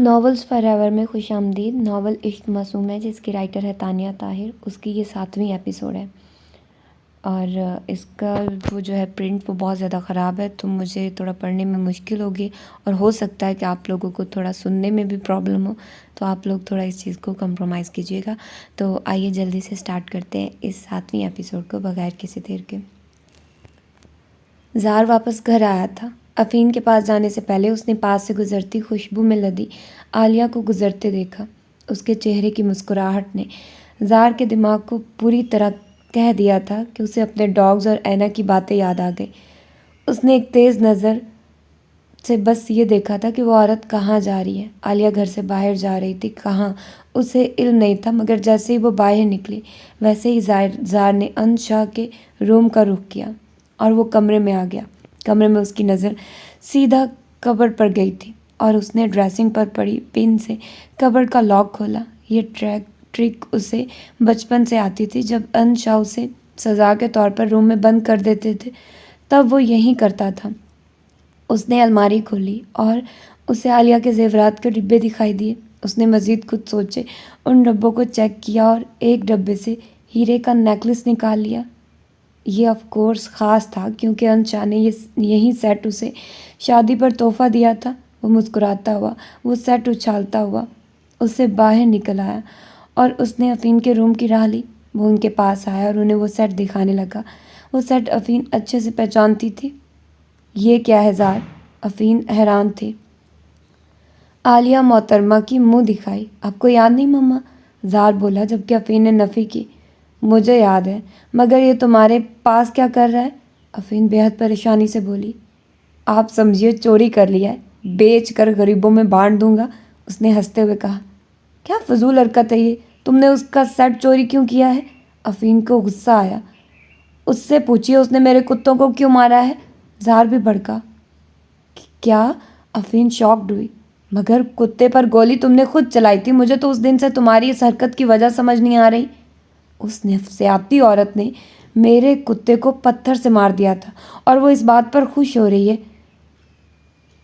Novels forever में खुशामदीद। Novel इश्क मासूम है जिसकी राइटर है तानिया ताहिर। उसकी ये 7वीं एपिसोड है और इसका वो जो है प्रिंट वो बहुत ज़्यादा ख़राब है, तो मुझे थोड़ा पढ़ने में मुश्किल होगी और हो सकता है कि आप लोगों को थोड़ा सुनने में भी प्रॉब्लम हो, तो आप लोग थोड़ा इस चीज़ को कंप्रोमाइज़ कीजिएगा। तो आइए जल्दी से स्टार्ट करते हैं इस 7वीं एपिसोड को बगैर किसी देर के। ज़ार वापस घर आया था। अफ़ीन के पास जाने से पहले उसने पास से गुजरती खुशबू में लदी आलिया को गुजरते देखा। उसके चेहरे की मुस्कुराहट ने ज़ार के दिमाग को पूरी तरह कह दिया था कि उसे अपने डॉग्स और ऐना की बातें याद आ गई। उसने एक तेज़ नज़र से बस ये देखा था कि वो औरत कहाँ जा रही है। आलिया घर से बाहर जा रही थी, कहाँ उसे इल्म नहीं था, मगर जैसे ही वो बाहर निकली वैसे ही ज़ार ने अंशाह के रूम का रुख किया और वो कमरे में आ गया। कमरे में उसकी नज़र सीधा कबर्ड पर गई थी और उसने ड्रेसिंग पर पड़ी पिन से कबर्ड का लॉक खोला। ये ट्रिक उसे बचपन से आती थी। जब अंशाह उसे सज़ा के तौर पर रूम में बंद कर देते थे तब वो यही करता था। उसने अलमारी खोली और उसे आलिया के ज़ेवरात के डिब्बे दिखाई दिए। उसने मज़ीद कुछ सोचे उन डब्बों को चेक किया और एक डब्बे से हीरे का नेकलेस निकाल लिया। ये ऑफ कोर्स ख़ास था क्योंकि अंशा ने यही सेट उसे शादी पर तोहफ़ा दिया था। वो मुस्कुराता हुआ वो सेट उछालता हुआ उससे बाहर निकल आया और उसने अफ़ीन के रूम की राह ली। वो उनके पास आया और उन्हें वो सेट दिखाने लगा। वो सेट अफ़ीन अच्छे से पहचानती थी। ये क्या है ज़ार? अफ़ीन हैरान थी। आलिया मोहतरमा की मुंह दिखाई। आपको याद नहीं मम्मा? ज़ार बोला, जबकि अफ़ीन ने नफ़ी की। मुझे याद है, मगर ये तुम्हारे पास क्या कर रहा है? अफ़ीन बेहद परेशानी से बोली। आप समझिए चोरी कर लिया है, बेच कर गरीबों में बांट दूंगा। उसने हंसते हुए कहा। क्या फजूल हरकत है ये? तुमने उसका सेट चोरी क्यों किया है? अफ़ीन को गुस्सा आया। उससे पूछिए उसने मेरे कुत्तों को क्यों मारा है? ज़ार भी भड़का। क्या? अफ़ीन शॉक्ड हुई। मगर कुत्ते पर गोली तुमने खुद चलाई थी। मुझे तो उस दिन से तुम्हारी इस हरकत की वजह समझ नहीं आ रही। उस नफसियाती औरत ने मेरे कुत्ते को पत्थर से मार दिया था और वो इस बात पर खुश हो रही है,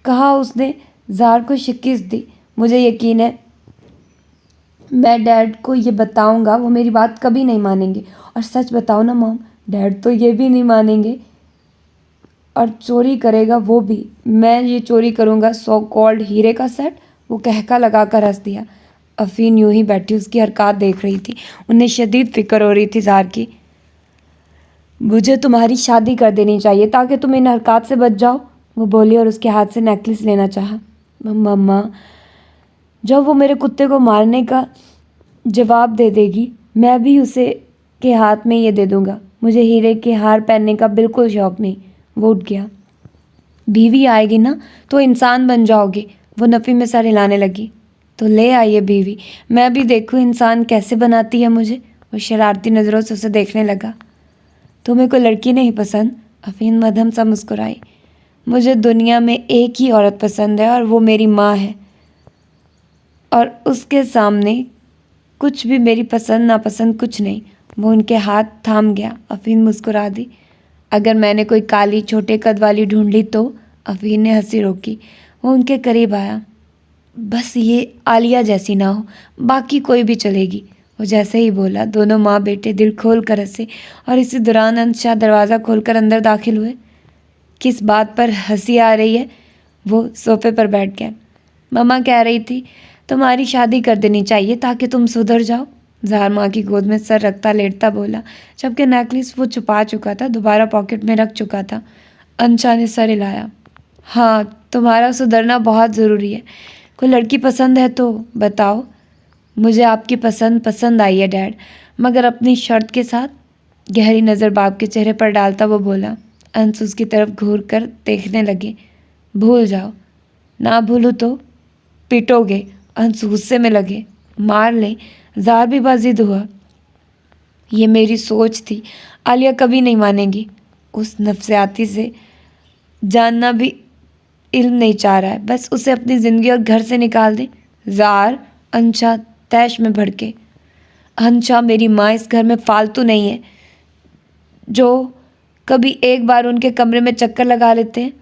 कहा उसने। ज़ार को शिकस्त दी। मुझे यकीन है मैं डैड को ये बताऊंगा, वो मेरी बात कभी नहीं मानेंगे। और सच बताओ ना मॉम, डैड तो ये भी नहीं मानेंगे और चोरी करेगा वो भी। मैं ये चोरी करूंगा सो कॉल्ड हीरे का सेट? वो कहका लगाकर हंस दिया। अफ़ीन यूं ही बैठी उसकी हरकत देख रही थी। उन्हें शदीद फिक्र हो रही थी ज़ार की। मुझे तुम्हारी शादी कर देनी चाहिए ताकि तुम इन हरकत से बच जाओ, वो बोली और उसके हाथ से नेकलेस लेना चाहा। मम्मा, जब वो मेरे कुत्ते को मारने का जवाब दे देगी मैं भी उसे के हाथ में ये दे दूंगा। मुझे हीरे के हार पहनने का बिल्कुल शौक नहीं। वो उठ गया। बीवी आएगी ना तो इंसान बन जाओगे। वो नफ़ी में सर हिलाने लगी। तो ले आइए बीवी, मैं भी देखूं इंसान कैसे बनाती है मुझे। वो शरारती नज़रों से उसे देखने लगा। तुम्हें कोई लड़की नहीं पसंद? अफ़ीन मध्यम सा मुस्कुराई। मुझे दुनिया में एक ही औरत पसंद है और वो मेरी माँ है, और उसके सामने कुछ भी मेरी पसंद नापसंद कुछ नहीं। वो उनके हाथ थाम गया। अफ़ीन मुस्कुरा दी। अगर मैंने कोई काली छोटे कद वाली ढूंढ ली तो? अफ़ीन ने हंसी रोकी। वो उनके करीब आया। बस ये आलिया जैसी ना हो, बाकी कोई भी चलेगी। वो जैसे ही बोला दोनों माँ बेटे दिल खोल कर हंसे और इसी दौरान अंशा दरवाज़ा खोलकर अंदर दाखिल हुए। किस बात पर हंसी आ रही है? वो सोफे पर बैठ गए। मम्मा कह रही थी तुम्हारी शादी कर देनी चाहिए ताकि तुम सुधर जाओ। ज़ार माँ की गोद में सर रखता लेटता बोला, जबकि नेकलेस वो छुपा चुका था, दोबारा पॉकेट में रख चुका था। अंशा ने सर हिलाया। हाँ, तुम्हारा सुधरना बहुत ज़रूरी है। कोई लड़की पसंद है तो बताओ। मुझे आपकी पसंद पसंद आई है डैड, मगर अपनी शर्त के साथ। गहरी नज़र बाप के चेहरे पर डालता वो बोला। अंश उसकी तरफ घूर कर देखने लगे। भूल जाओ। ना भूलूँ तो? पिटोगे? अंश गुस्से में लगे। मार ले। ज़ार भी बाजिद हुआ। ये मेरी सोच थी, आलिया कभी नहीं मानेगी। उस नफसियाती से जानना भी इल्म नहीं चाह रहा है, बस उसे अपनी ज़िंदगी और घर से निकाल दे। ज़ार, अंशा तैश में भड़के। अंशा मेरी माँ इस घर में फालतू नहीं है जो कभी एक बार उनके कमरे में चक्कर लगा लेते हैं।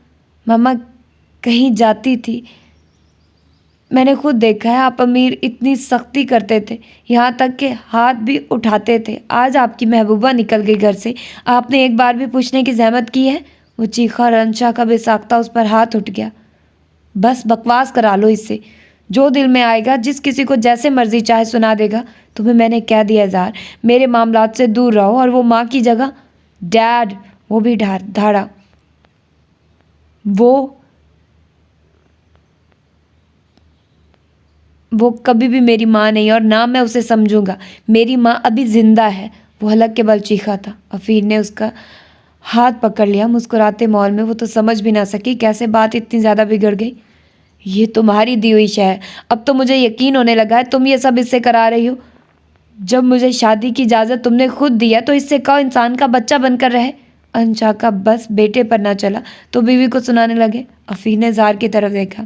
मम्मा कहीं जाती थी, मैंने खुद देखा है, आप अमीर इतनी सख्ती करते थे, यहाँ तक कि हाथ भी उठाते थे। आज आपकी महबूबा निकल गई घर से, आपने एक बार भी पूछने की जहमत की है? वो चीखा और अंशा का बेसाख्ता उस पर हाथ उठ गया। बस बकवास करा लो इससे, जो दिल में आएगा जिस किसी को जैसे मर्जी चाहे सुना देगा। तुम्हें मैंने कह दिया ज़ार, मेरे मामलात से दूर रहो। और वो माँ की जगह डैड, वो भी धाड़ा। वो कभी भी मेरी माँ नहीं, और ना मैं उसे समझूंगा। मेरी माँ अभी जिंदा है। वो हलक के बल चीखा था। अफीर ने उसका हाथ पकड़ लिया मुस्कुराते मौल में। वो तो समझ भी ना सकी कैसे बात इतनी ज़्यादा बिगड़ गई। ये तुम्हारी दी हुई शय है। अब तो मुझे यकीन होने लगा है तुम ये सब इससे करा रही हो। जब मुझे शादी की इजाज़त तुमने खुद दी है तो इससे कहो इंसान का बच्चा बनकर रहे। अंशा का बस बेटे पर ना चला तो बीवी को सुनाने लगे। अफीर ने ज़ार की तरफ देखा।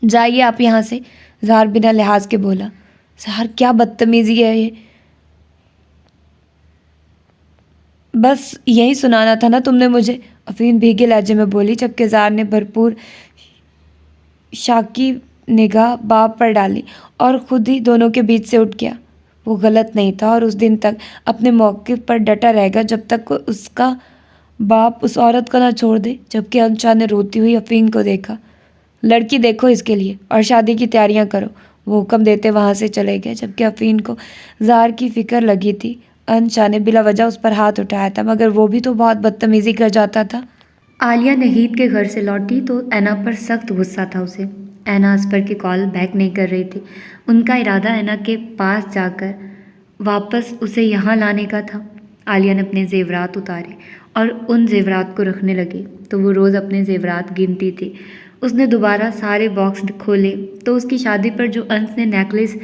जाइए आप यहाँ से, ज़ार बिना लिहाज के बोला। ज़ार, क्या बदतमीजी है ये? बस यही सुनाना था ना तुमने मुझे, अफीन भीगे लहजे में बोली, जबकि ज़ार ने भरपूर शाकी निगाह बाप पर डाली और खुद ही दोनों के बीच से उठ गया। वो गलत नहीं था और उस दिन तक अपने मौक़िफ़ पर डटा रहेगा जब तक उसका बाप उस औरत को ना छोड़ दे। जबकि अंशा ने रोती हुई अफीन को देखा। लड़की देखो इसके लिए और शादी की तैयारियां करो, वो हुक्म देते वहाँ से चले गए। जबकि अफीन को ज़ार की फ़िक्र लगी थी। अंशा ने बिला वजह उस पर हाथ उठाया था, मगर वो भी तो बहुत बदतमीज़ी कर जाता था। आलिया नहीद के घर से लौटी तो ऐना पर सख्त गुस्सा था उसे। ऐना असपर की कॉल बैक नहीं कर रही थी। उनका इरादा ऐना के पास जाकर वापस उसे यहाँ लाने का था। आलिया ने अपने जेवरात उतारे और उन जेवरात को रखने लगी तो वो रोज़ अपने जेवरात गिनती थी। उसने दोबारा सारे बॉक्स खोले तो उसकी शादी पर जो अंश ने नेकलेस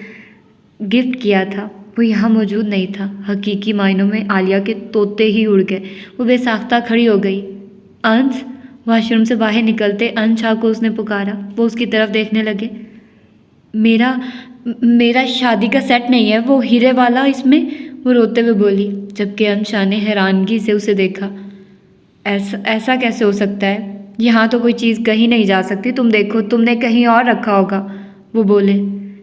गिफ्ट किया था वो यहाँ मौजूद नहीं था। हकीकी मायनों में आलिया के तोते ही उड़ गए। वो बेसाख्ता खड़ी हो गई। अंश, वॉशरूम से बाहर निकलते अंशा को उसने पुकारा। वो उसकी तरफ देखने लगे। मेरा शादी का सेट नहीं है, वो हीरे वाला इसमें, वो रोते हुए बोली। जबकि अंशा ने हैरानगी से उसे देखा। ऐसा कैसे हो सकता है? यहाँ तो कोई चीज़ कहीं नहीं जा सकती। तुम देखो, तुमने कहीं और रखा होगा, वो बोले।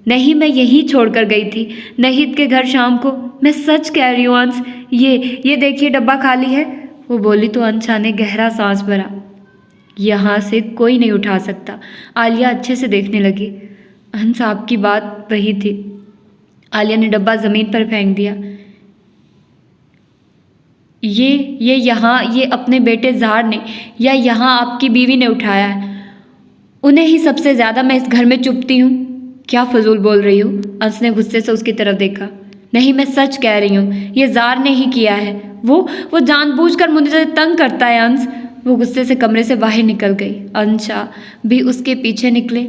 नहीं, मैं यहीं छोड़कर गई थी नहीद के घर शाम को। मैं सच कह रही हूँ अंश, ये देखिए डब्बा खाली है, वो बोली तो अंशा ने गहरा सांस भरा। यहाँ से कोई नहीं उठा सकता। आलिया अच्छे से देखने लगी। अंश, आपकी बात वही थी। आलिया ने डब्बा ज़मीन पर फेंक दिया। ये अपने बेटे ज़ार ने या यहाँ आपकी बीवी ने उठाया है। उन्हें ही सबसे ज़्यादा मैं इस घर में चुभती हूँ। क्या फजूल बोल रही हो? अंश ने गुस्से से उसकी तरफ देखा। नहीं, मैं सच कह रही हूँ, ये ज़ार ने ही किया है। वो जानबूझकर मुझे तंग करता है अंश। वो गुस्से से कमरे से बाहर निकल गई। अंशा भी उसके पीछे निकले।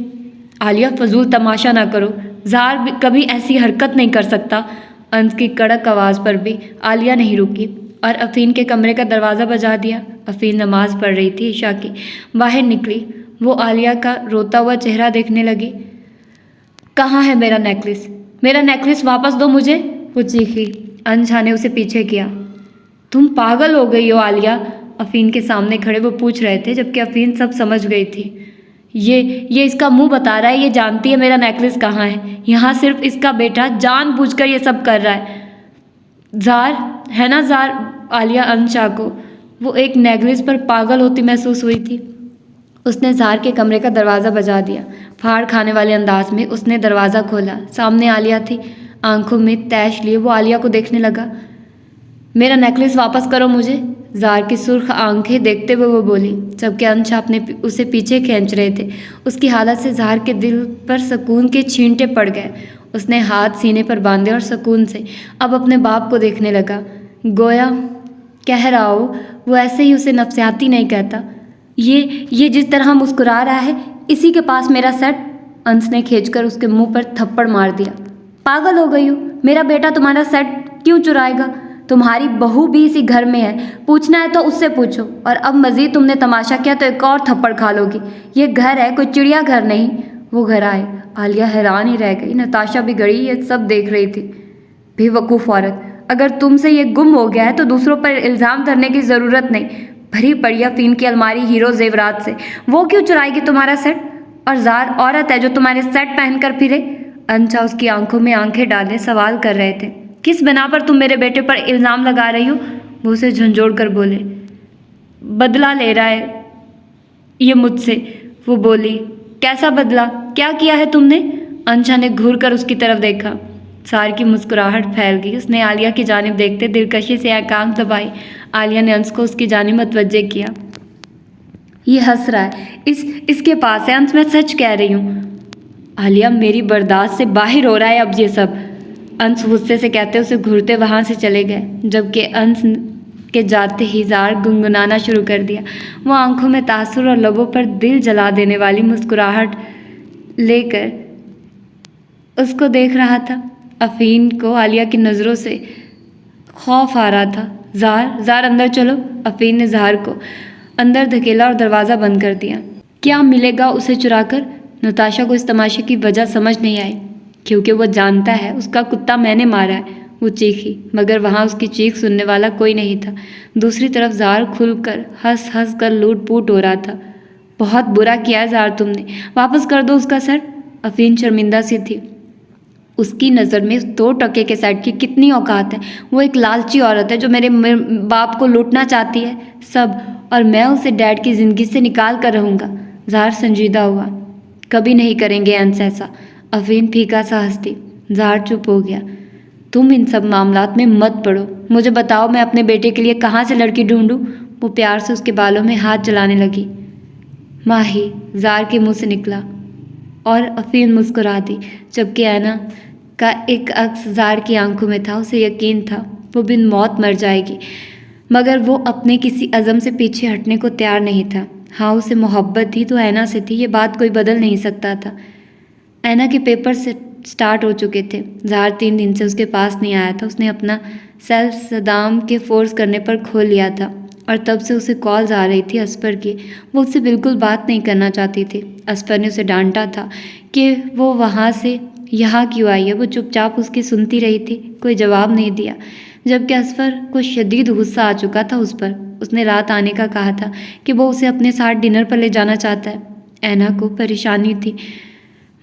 आलिया, फजूल तमाशा ना करो, ज़ार भी कभी ऐसी हरकत नहीं कर सकता। अंश की कड़क आवाज़ पर भी आलिया नहीं रुकी और अफीन के कमरे का दरवाज़ा बजा दिया। अफीन नमाज पढ़ रही थी ईशा की। बाहर निकली। वो आलिया का रोता हुआ चेहरा देखने लगी। कहाँ है मेरा नेकलेस? मेरा नेकलेस वापस दो मुझे, वो चीखी। अंशा ने उसे पीछे किया। तुम पागल हो गई हो आलिया? अफीन के सामने खड़े वो पूछ रहे थे, जबकि अफीन सब समझ गई थी। ये इसका मुंह बता रहा है, ये जानती है मेरा नेकलेस कहाँ है। यहाँ सिर्फ इसका बेटा जानबूझकर ये सब कर रहा है। ज़ार है ना, ज़ार? आलिया अंशा को वो एक नेकलेस पर पागल होती महसूस हुई थी। उसने ज़ार के कमरे का दरवाज़ा बजा दिया। फाड़ खाने वाले अंदाज में उसने दरवाज़ा खोला। सामने आलिया थी। आंखों में तैश लिए वो आलिया को देखने लगा। मेरा नेकलेस वापस करो मुझे, ज़ार की सुर्ख आंखें देखते हुए वो बोली। जबकि अंशा अपने उसे पीछे खींच रहे थे। उसकी हालत से ज़ार के दिल पर सुकून के छींटे पड़ गए। उसने हाथ सीने पर बांधे और सुकून से अब अपने बाप को देखने लगा। गोया कह रहा हो, वो ऐसे ही उसे नफसियाती नहीं कहता। ये जिस तरह मुस्कुरा रहा है, इसी के पास मेरा सेट। अंश ने खींचकर उसके मुंह पर थप्पड़ मार दिया। पागल हो गई हो? मेरा बेटा तुम्हारा सेट क्यों चुराएगा? तुम्हारी बहू भी इसी घर में है, पूछना है तो उससे पूछो। और अब मजीद तुमने तमाशा किया तो एक और थप्पड़ खा लोगी। ये घर है, कोई चिड़िया घर नहीं। वो घर आए। आलिया हैरान ही रह गई। नताशा भी गड़ी ये सब देख रही थी। बेवकूफ़ औरत, अगर तुमसे ये गुम हो गया है तो दूसरों पर इल्ज़ाम धरने की ज़रूरत नहीं। भरी पड़ी अफीन की अलमारी हीरो जेवरात से, वो क्यों चुराएगी तुम्हारा सेट? और जार औरत है जो तुम्हारे सेट पहनकर फिरे। अंशा उसकी आंखों में आंखें डाले सवाल कर रहे थे। किस बिना पर तुम मेरे बेटे पर इल्ज़ाम लगा रही हो? वो उसे झंझोड़ कर बोले। बदला ले रहा है ये मुझसे, वो बोली। कैसा बदला? क्या किया है तुमने? अंशा ने घूर कर उसकी तरफ देखा। जार की मुस्कुराहट फैल गई। उसने आलिया की जानिब देखते दिलकशी से एकांत दबाई। आलिया ने अंश को उसकी जानिब मुतवज्जे किया। ये हंस रहा है, इसके पास है अंश, मैं सच कह रही हूँ। आलिया, मेरी बर्दाश्त से बाहर हो रहा है अब ये सब, अंश गुस्से से कहते उसे घूरते वहाँ से चले गए। जबकि अंश के जाते ही जार गुनगुनाना शुरू कर दिया। वो आंखों में तासुर और लबों पर दिल जला देने वाली मुस्कुराहट लेकर उसको देख रहा था। अफीन को आलिया की नज़रों से खौफ आ रहा था। जार अंदर चलो। अफीन ने जार को अंदर धकेला और दरवाज़ा बंद कर दिया। क्या मिलेगा उसे चुराकर? नताशा को इस तमाशे की वजह समझ नहीं आई। क्योंकि वो जानता है उसका कुत्ता मैंने मारा है, वो चीखी, मगर वहाँ उसकी चीख सुनने वाला कोई नहीं था। दूसरी तरफ जार खुलकर हंस हंस कर लूट पूट हो रहा था। बहुत बुरा किया जार तुमने, वापस कर दो उसका सर। अफीन शर्मिंदा सी थी। उसकी नज़र में 2 टके के सेट की कितनी औकात है? वो एक लालची औरत है जो मेरे बाप को लूटना चाहती है सब, और मैं उसे डैड की ज़िंदगी से निकाल कर रहूँगा। जार संजीदा हुआ। कभी नहीं करेंगे अंश ऐसा। अफीन फीका सा हंसती। जार चुप हो गया। तुम इन सब मामलात में मत पड़ो, मुझे बताओ मैं अपने बेटे के लिए कहाँ से लड़की ढूंढूं? वो प्यार से उसके बालों में हाथ चलाने लगी। माही, जार के मुंह से निकला और अफीन मुस्कुरा दी। जबकि ऐना का एक अक्स जार की आंखों में था। उसे यकीन था वो बिन मौत मर जाएगी, मगर वो अपने किसी अज़म से पीछे हटने को तैयार नहीं था। हाँ, उसे मोहब्बत थी तो ऐना से थी, ये बात कोई बदल नहीं सकता था। ऐना के पेपर से स्टार्ट हो चुके थे। जार 3 दिन से उसके पास नहीं आया था। उसने अपना सेल सदाम के फोर्स करने पर खोल लिया था और तब से उसे कॉल्स आ रही थी असफर की। वो उससे बिल्कुल बात नहीं करना चाहती थी। असफर ने उसे डांटा था कि वो वहाँ से यहाँ क्यों आई है। वो चुपचाप उसकी सुनती रही थी, कोई जवाब नहीं दिया। जबकि असफर को शदीद गुस्सा आ चुका था उस पर। उसने रात आने का कहा था कि वो उसे अपने साथ डिनर पर ले जाना चाहता है। ऐना को परेशानी थी,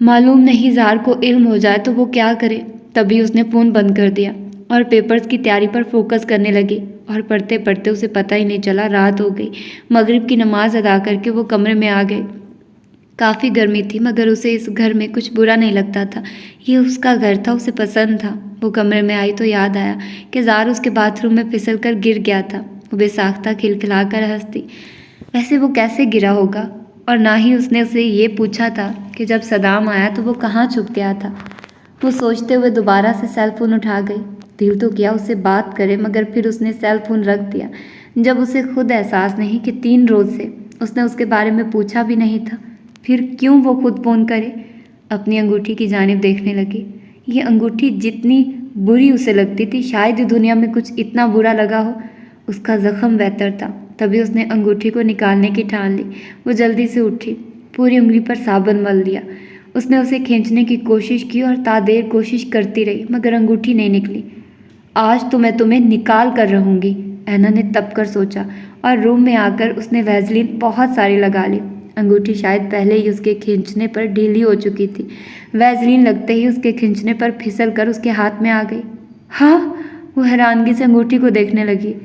मालूम नहीं जार को इल्म हो जाए तो वो क्या करे। तभी उसने फ़ोन बंद कर दिया और पेपर्स की तैयारी पर फोकस करने लगी। और पढ़ते पढ़ते उसे पता ही नहीं चला रात हो गई। मगरिब की नमाज अदा करके वो कमरे में आ गई। काफ़ी गर्मी थी, मगर उसे इस घर में कुछ बुरा नहीं लगता था। ये उसका घर था, उसे पसंद था। वो कमरे में आई तो याद आया कि जार उसके बाथरूम में फिसल कर गिर गया था। वो बेसाख्ता खिलखिला कर हंसती। वैसे वो कैसे गिरा होगा? और ना ही उसने उसे ये पूछा था कि जब सदाम आया तो वो कहाँ छुप गया था। वो सोचते हुए दोबारा से सेल फोन उठा गई। दिल तो किया उससे बात करे, मगर फिर उसने सेल फोन रख दिया जब उसे खुद एहसास नहीं कि 3 रोज़ से उसने उसके बारे में पूछा भी नहीं था। फिर क्यों वो खुद फ़ोन करे? अपनी अंगूठी की जानिब देखने लगी। ये अंगूठी जितनी बुरी उसे लगती थी, शायद ही दुनिया में कुछ इतना बुरा लगा हो। उसका ज़ख्म बेहतर था। तभी उसने अंगूठी को निकालने की ठान ली। वो जल्दी से उठी, पूरी उंगली पर साबुन मल दिया। उसने उसे खींचने की कोशिश की और तादेर कोशिश करती रही, मगर अंगूठी नहीं निकली। आज तो मैं तुम्हें निकाल कर रहूँगी, ऐना ने तप कर सोचा, और रूम में आकर उसने वैसलीन बहुत सारी लगा ली। अंगूठी शायद पहले ही उसके खींचने पर ढीली हो चुकी थी। वैसलीन लगते ही उसके खींचने पर फिसल कर उसके हाथ में आ गई। हाँ, वो हैरानगी से अंगूठी को देखने लगी।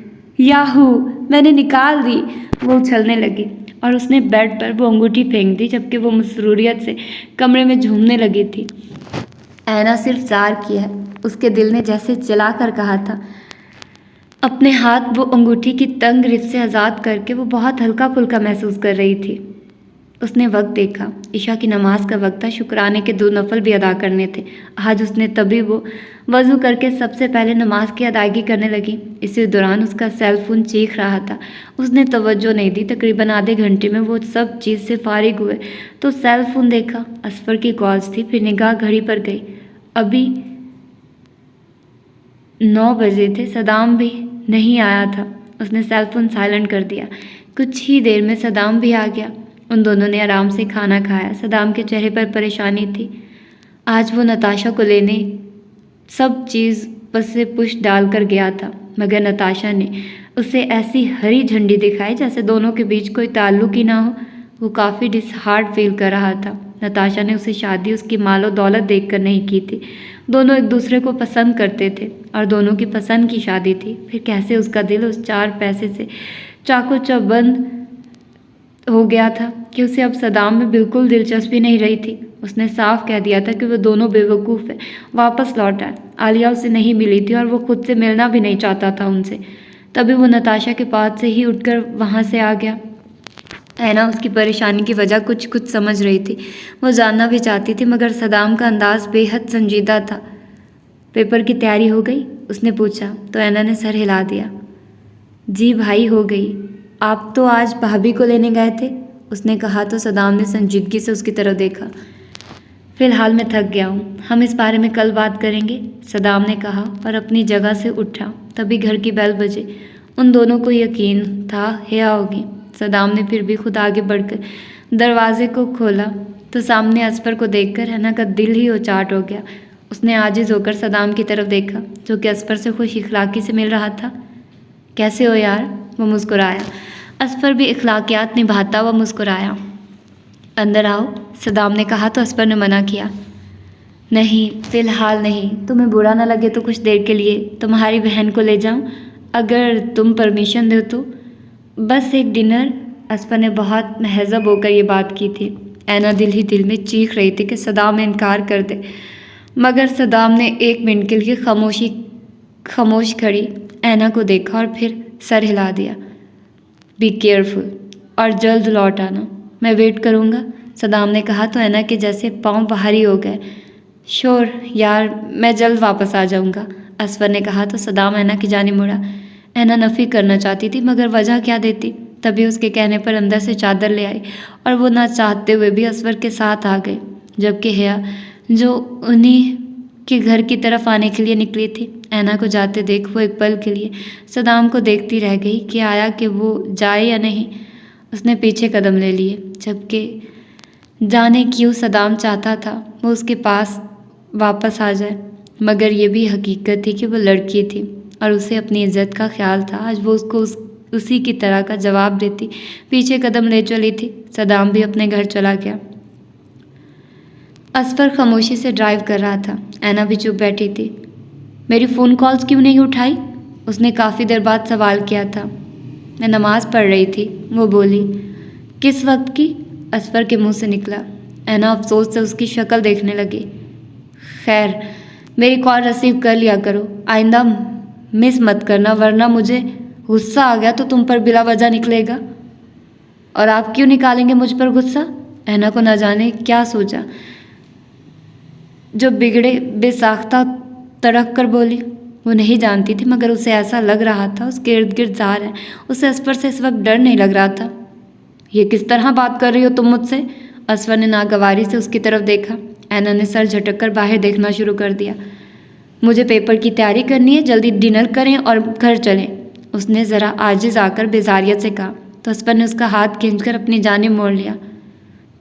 याहू, मैंने निकाल दी। वो उछलने लगी और उसने बेड पर वो अंगूठी फेंक दी, जबकि वो मसरूरियत से कमरे में झूमने लगी थी। ऐना सिर्फ जार की है, उसके दिल ने जैसे जला कर कहा था। अपने हाथ वो अंगूठी की तंग ग्रिफ से आज़ाद करके वो बहुत हल्का फुल्का महसूस कर रही थी। उसने वक्त देखा, ईशा की नमाज का वक्त था। शुक्राने के 2 नफल भी अदा करने थे आज उसने। तभी वो वज़ू करके सबसे पहले नमाज की अदायगी करने लगी। इसी दौरान उसका सेल फोन चीख रहा था। उसने तवज्जो नहीं दी। तकरीबन आधे घंटे में वो सब चीज़ से फारिग हुए तो सेल फोन देखा। असफर की कॉल्स थी। फिर निगाह घड़ी पर गई। अभी 9 बजे थे। सदाम भी नहीं आया था। उसने सेल फोन साइलेंट कर दिया। कुछ ही देर में सदाम भी आ गया। उन दोनों ने आराम से खाना खाया। सदाम के चेहरे पर परेशानी थी। आज वो नताशा को लेने सब चीज़ बस से पुश डाल कर गया था, मगर नताशा ने उसे ऐसी हरी झंडी दिखाई जैसे दोनों के बीच कोई ताल्लुक ही ना हो। वो काफ़ी डिसहार्ट फील कर रहा था। नताशा ने उसे शादी उसकी मालो दौलत देखकर नहीं की थी। दोनों एक दूसरे को पसंद करते थे और दोनों की पसंद की शादी थी। फिर कैसे उसका दिल उस 4 पैसे से चाको चौबंद हो गया था कि उसे अब सदाम में बिल्कुल दिलचस्पी नहीं रही थी। उसने साफ कह दिया था कि वो दोनों बेवकूफ़ हैं। वापस लौट आए। आलिया उससे नहीं मिली थी और वो खुद से मिलना भी नहीं चाहता था उनसे। तभी वो नताशा के पास से ही उठकर वहाँ से आ गया। ऐना उसकी परेशानी की वजह कुछ कुछ समझ रही थी। वो जानना भी चाहती थी, मगर सदाम का अंदाज बेहद संजीदा था। पेपर की तैयारी हो गई? उसने पूछा तो ऐना ने सर हिला दिया। जी भाई, हो गई। आप तो आज भाभी को लेने गए थे, उसने कहा तो सदाम ने संजीदगी से उसकी तरफ देखा। फ़िलहाल मैं थक गया हूँ, हम इस बारे में कल बात करेंगे, सदाम ने कहा और अपनी जगह से उठा। तभी घर की बेल बजे। उन दोनों को यकीन था हिया होगी। सदाम ने फिर भी खुद आगे बढ़कर दरवाजे को खोला तो सामने असफर को देखकर हैना का दिल ही उचाट हो गया। उसने आजिज़ होकर सदाम की तरफ देखा, जो कि असफर से खुश इखलाकी से मिल रहा था। कैसे हो यार? वो मुस्कुराया। असफर भी इखलाकियात निभाता हुआ मुस्कुराया। अंदर आओ, सदाम ने कहा तो असफर ने मना किया। नहीं, फ़िलहाल नहीं। तुम्हें बुरा ना लगे तो कुछ देर के लिए तुम्हारी बहन को ले जाऊं, अगर तुम परमिशन दो तो। बस एक डिनर। असफर ने बहुत महज़ब होकर ये बात की थी। ऐना दिल ही दिल में चीख रही थी कि सदाम इनकार कर दे, मगर सदाम ने 1 मिनट के लिए खामोश खड़ी ऐना को देखा और फिर सर हिला दिया। बी केयरफुल और जल्द लौट आना, मैं वेट करूँगा, सदाम ने कहा तो ऐना के जैसे पाँव भारी हो गए। श्योर यार, मैं जल्द वापस आ जाऊँगा, असफर ने कहा तो सदाम ऐना की जाने मुड़ा। ऐना नफ़ी करना चाहती थी, मगर वजह क्या देती। तभी उसके कहने पर अंदर से चादर ले आई और वो ना चाहते हुए भी असफर के साथ आ गए, जबकि हिया जो उन्हीं के घर की तरफ आने के लिए निकली थी। ऐना को जाते देख वो एक पल के लिए सदाम को देखती रह गई कि आया कि वो जाए या नहीं। उसने पीछे कदम ले लिए, जबकि जाने क्यों सदाम चाहता था वो उसके पास वापस आ जाए, मगर ये भी हकीकत थी कि वो लड़की थी और उसे अपनी इज्जत का ख्याल था। आज वो उसको उसी की तरह का जवाब देती पीछे कदम ले चली थी। सदाम भी अपने घर चला गया। असफर खामोशी से ड्राइव कर रहा था। ऐना भी चुप बैठी थी। मेरी फ़ोन कॉल्स क्यों नहीं उठाई? उसने काफ़ी देर बाद सवाल किया था। मैं नमाज़ पढ़ रही थी, वो बोली। किस वक्त की? असफर के मुंह से निकला। ऐना अफसोस से उसकी शक्ल देखने लगी। खैर, मेरी कॉल रिसीव कर लिया करो, आइंदा मिस मत करना, वरना मुझे गुस्सा आ गया तो तुम पर बिला वजह निकलेगा। और आप क्यों निकालेंगे मुझ पर गुस्सा? ऐना को न जाने क्या सोचा, जो बिगड़े बेसाख्ता तड़क कर बोली। वो नहीं जानती थी, मगर उसे ऐसा लग रहा था उसके इर्द गिर्द ज़ार है। उसे असफर से इस वक्त डर नहीं लग रहा था। ये किस तरह बात कर रही हो तुम मुझसे? असफर ने नागवारी से उसकी तरफ देखा। ऐना ने सर झटक कर बाहर देखना शुरू कर दिया। मुझे पेपर की तैयारी करनी है, जल्दी डिनर करें और घर चलें, उसने ज़रा आजिज़ आकर बेजारियत से कहा तो असफर ने उसका हाथ खींचकर अपनी जानिब मोड़ लिया।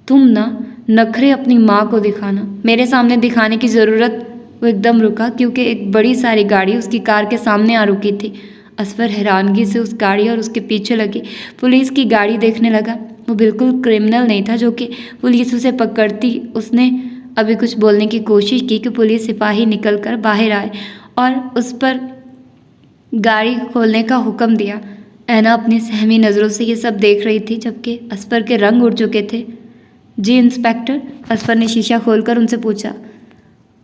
तुम ना नखरे अपनी माँ को दिखाना, मेरे सामने दिखाने की ज़रूरत। वो एकदम रुका क्योंकि एक बड़ी सारी गाड़ी उसकी कार के सामने आ रुकी थी। असफर हैरानगी से उस गाड़ी और उसके पीछे लगी पुलिस की गाड़ी देखने लगा। वो बिल्कुल क्रिमिनल नहीं था जो कि पुलिस उसे पकड़ती। उसने अभी कुछ बोलने की कोशिश की कि पुलिस सिपाही निकलकर बाहर आए और उस पर गाड़ी खोलने का हुक्म दिया। ऐना अपनी सहमी नज़रों से ये सब देख रही थी, जबकि असफर के रंग उड़ चुके थे। जी इंस्पेक्टर, असफर ने शीशा खोलकर उनसे पूछा।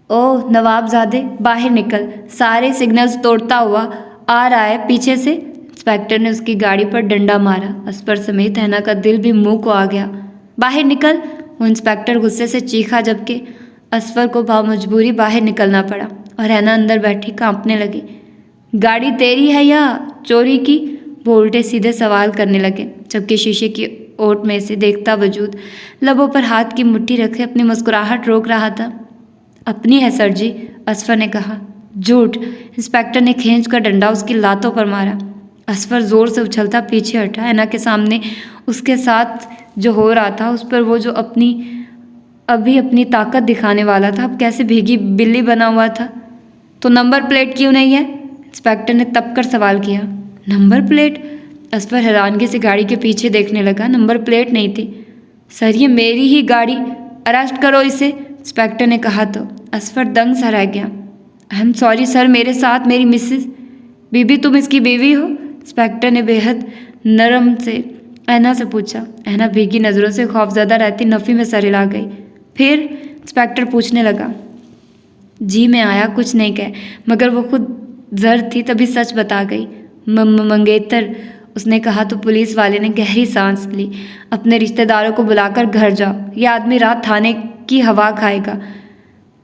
ओह नवाबजादे, बाहर निकल, सारे सिग्नल्स तोड़ता हुआ आ रहा है पीछे से। इंस्पेक्टर ने उसकी गाड़ी पर डंडा मारा। असफर समेत ऐना का दिल भी मुंह को आ गया। बाहर निकल, वो इंस्पेक्टर गुस्से से चीखा, जबकि असफर को बामजबूरी बाहर निकलना पड़ा और ऐना अंदर बैठी कांपने लगी। गाड़ी तेरी है या चोरी की? वो उल्टे सीधे सवाल करने लगे, जबकि शीशे की ओट में से देखता वजूद लबों पर हाथ की मुट्ठी रखे अपनी मुस्कुराहट रोक रहा था। अपनी है सर जी, असफर ने कहा। झूठ, इंस्पेक्टर ने खींच कर डंडा उसकी लातों पर मारा। असफर जोर से उछलता पीछे हटा। ऐना के सामने उसके साथ जो हो रहा था उस पर वो जो अभी अपनी ताकत दिखाने वाला था, अब कैसे भीगी बिल्ली बना हुआ था। तो नंबर प्लेट क्यों नहीं है? इंस्पेक्टर ने तप कर सवाल किया। Number plate? असफर हैरानगी से गाड़ी के पीछे देखने लगा। नंबर प्लेट नहीं थी। सर ये मेरी ही गाड़ी, अरेस्ट करो इसे, इंस्पेक्टर ने कहा तो असफर दंग सा रह गया। आई एम सॉरी सर, मेरे साथ मेरी मिसेस। बीबी तुम इसकी बीवी हो? इंस्पेक्टर ने बेहद नरम से ऐना से पूछा। ऐना भीगी नज़रों से खौफजदा रहती नफ़ी में सर हिला गई। फिर इंस्पेक्टर पूछने लगा। जी मैं आया कुछ नहीं कह, मगर वो खुद जर थी तभी सच बता गई। मंगेतर, उसने कहा तो पुलिस वाले ने गहरी सांस ली। अपने रिश्तेदारों को बुलाकर घर जाओ, ये आदमी रात थाने की हवा खाएगा,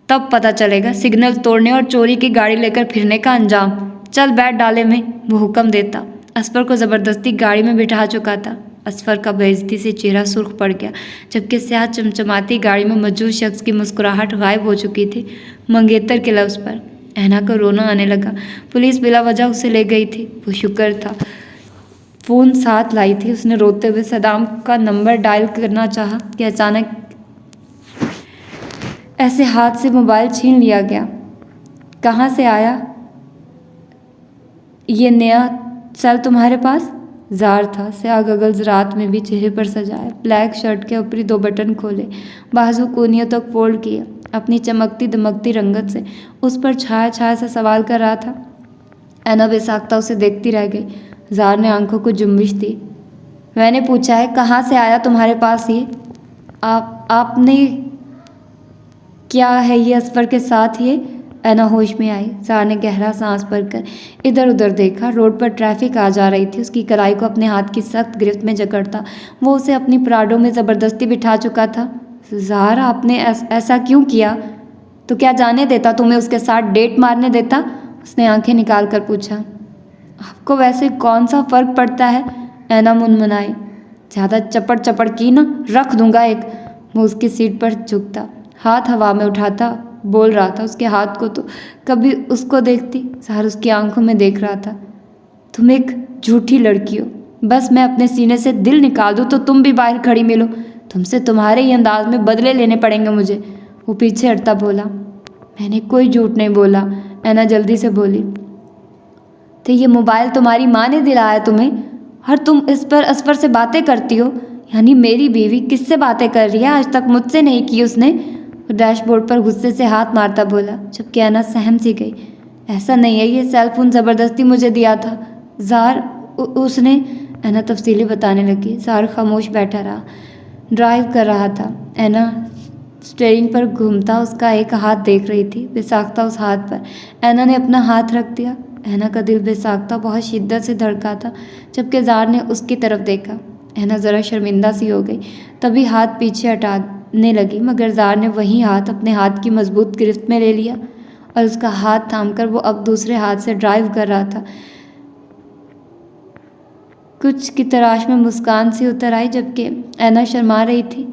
तब पता चलेगा सिग्नल तोड़ने और चोरी की गाड़ी लेकर फिरने का अंजाम। चल बैठ डाले में, वो हुक्म देता। असफर को ज़बरदस्ती गाड़ी में बिठा चुका था। असफर का बेइज्जती से चेहरा सुर्ख पड़ गया, जबकि स्याह चमचमाती गाड़ी में मौजूद शख्स की मुस्कुराहट गायब हो चुकी थी। मंगेतर के लफ्ज़ पर ऐना को रोना आने लगा। पुलिस बिला वजह उसे ले गई थी, वो शुक्र था फ़ोन साथ लाई थी। उसने रोते हुए सदाम का नंबर डायल करना चाहा कि अचानक ऐसे हाथ से मोबाइल छीन लिया गया। कहाँ से आया ये नया सेल तुम्हारे पास? जार था, स्याह गगल्स रात में भी चेहरे पर सजाए। ब्लैक शर्ट के ऊपरी 2 बटन खोले, बाजू कोनियों तक फोल्ड किए, अपनी चमकती दमकती रंगत से उस पर छाया छाया सा सवाल कर रहा था। ऐना बेसाख्ता उसे देखती रह गई। जार ने आंखों को जुम्बिश दी। मैंने पूछा है कहाँ से आया तुम्हारे पास ये? आपने क्या है ये असफर के साथ ये? ऐना होश में आई। जार ने गहरा सांस भरकर इधर उधर देखा। रोड पर ट्रैफिक आ जा रही थी। उसकी कलाई को अपने हाथ की सख्त गिरफ्त में जकड़ता वो उसे अपनी प्राडो में ज़बरदस्ती बिठा चुका था। जार आपने ऐसा क्यों किया? तो क्या जाने देता तुम्हें, उसके साथ डेट मारने देता? उसने आंखें निकाल कर पूछा। आपको वैसे कौन सा फ़र्क पड़ता है? ऐना मुनमुनाई। ज़्यादा चपड़ चपड़ की ना, रख दूंगा एक। वो उसकी सीट पर झुकता, हाथ हवा में उठाता बोल रहा था। उसके हाथ को तो कभी उसको देखती, ज़ाहिर उसकी आंखों में देख रहा था। तुम एक झूठी लड़की हो, बस मैं अपने सीने से दिल निकाल दूँ तो तुम भी बाहर खड़ी मिलो। तुमसे तुम्हारे ही अंदाज में बदले लेने पड़ेंगे मुझे। वो पीछे हटता बोला। मैंने कोई झूठ नहीं बोला, ऐना जल्दी से बोली। तो ये मोबाइल तुम्हारी माँ ने दिलाया तुम्हें, और तुम इस पर असफर से बातें करती हो? यानी मेरी बीवी किससे बातें कर रही है? आज तक मुझसे नहीं की उसने। डैशबोर्ड पर गुस्से से हाथ मारता बोला, जबकि ऐना सहम सी गई। ऐसा नहीं है, ये सेल फोन ज़बरदस्ती मुझे दिया था जार, उसने। ऐना तफसीली बताने लगी। जार खामोश बैठा रहा, ड्राइव कर रहा था। ऐना स्टीयरिंग पर घूमता उसका एक हाथ देख रही थी, बेसाख्ता उस हाथ पर। ऐना ने अपना हाथ रख दिया। ऐना का दिल बेसाख्ता बहुत शिद्दत से धड़का था, जबकि जार ने उसकी तरफ देखा। ऐना ज़रा शर्मिंदा सी हो गई, तभी हाथ पीछे हटाने लगी, मगर जार ने वही हाथ अपने हाथ की मजबूत गिरफ्त में ले लिया और उसका हाथ थामकर वो अब दूसरे हाथ से ड्राइव कर रहा था। कुछ की तलाश में मुस्कान सी उतर आई, जबकि ऐना शर्मा रही थी।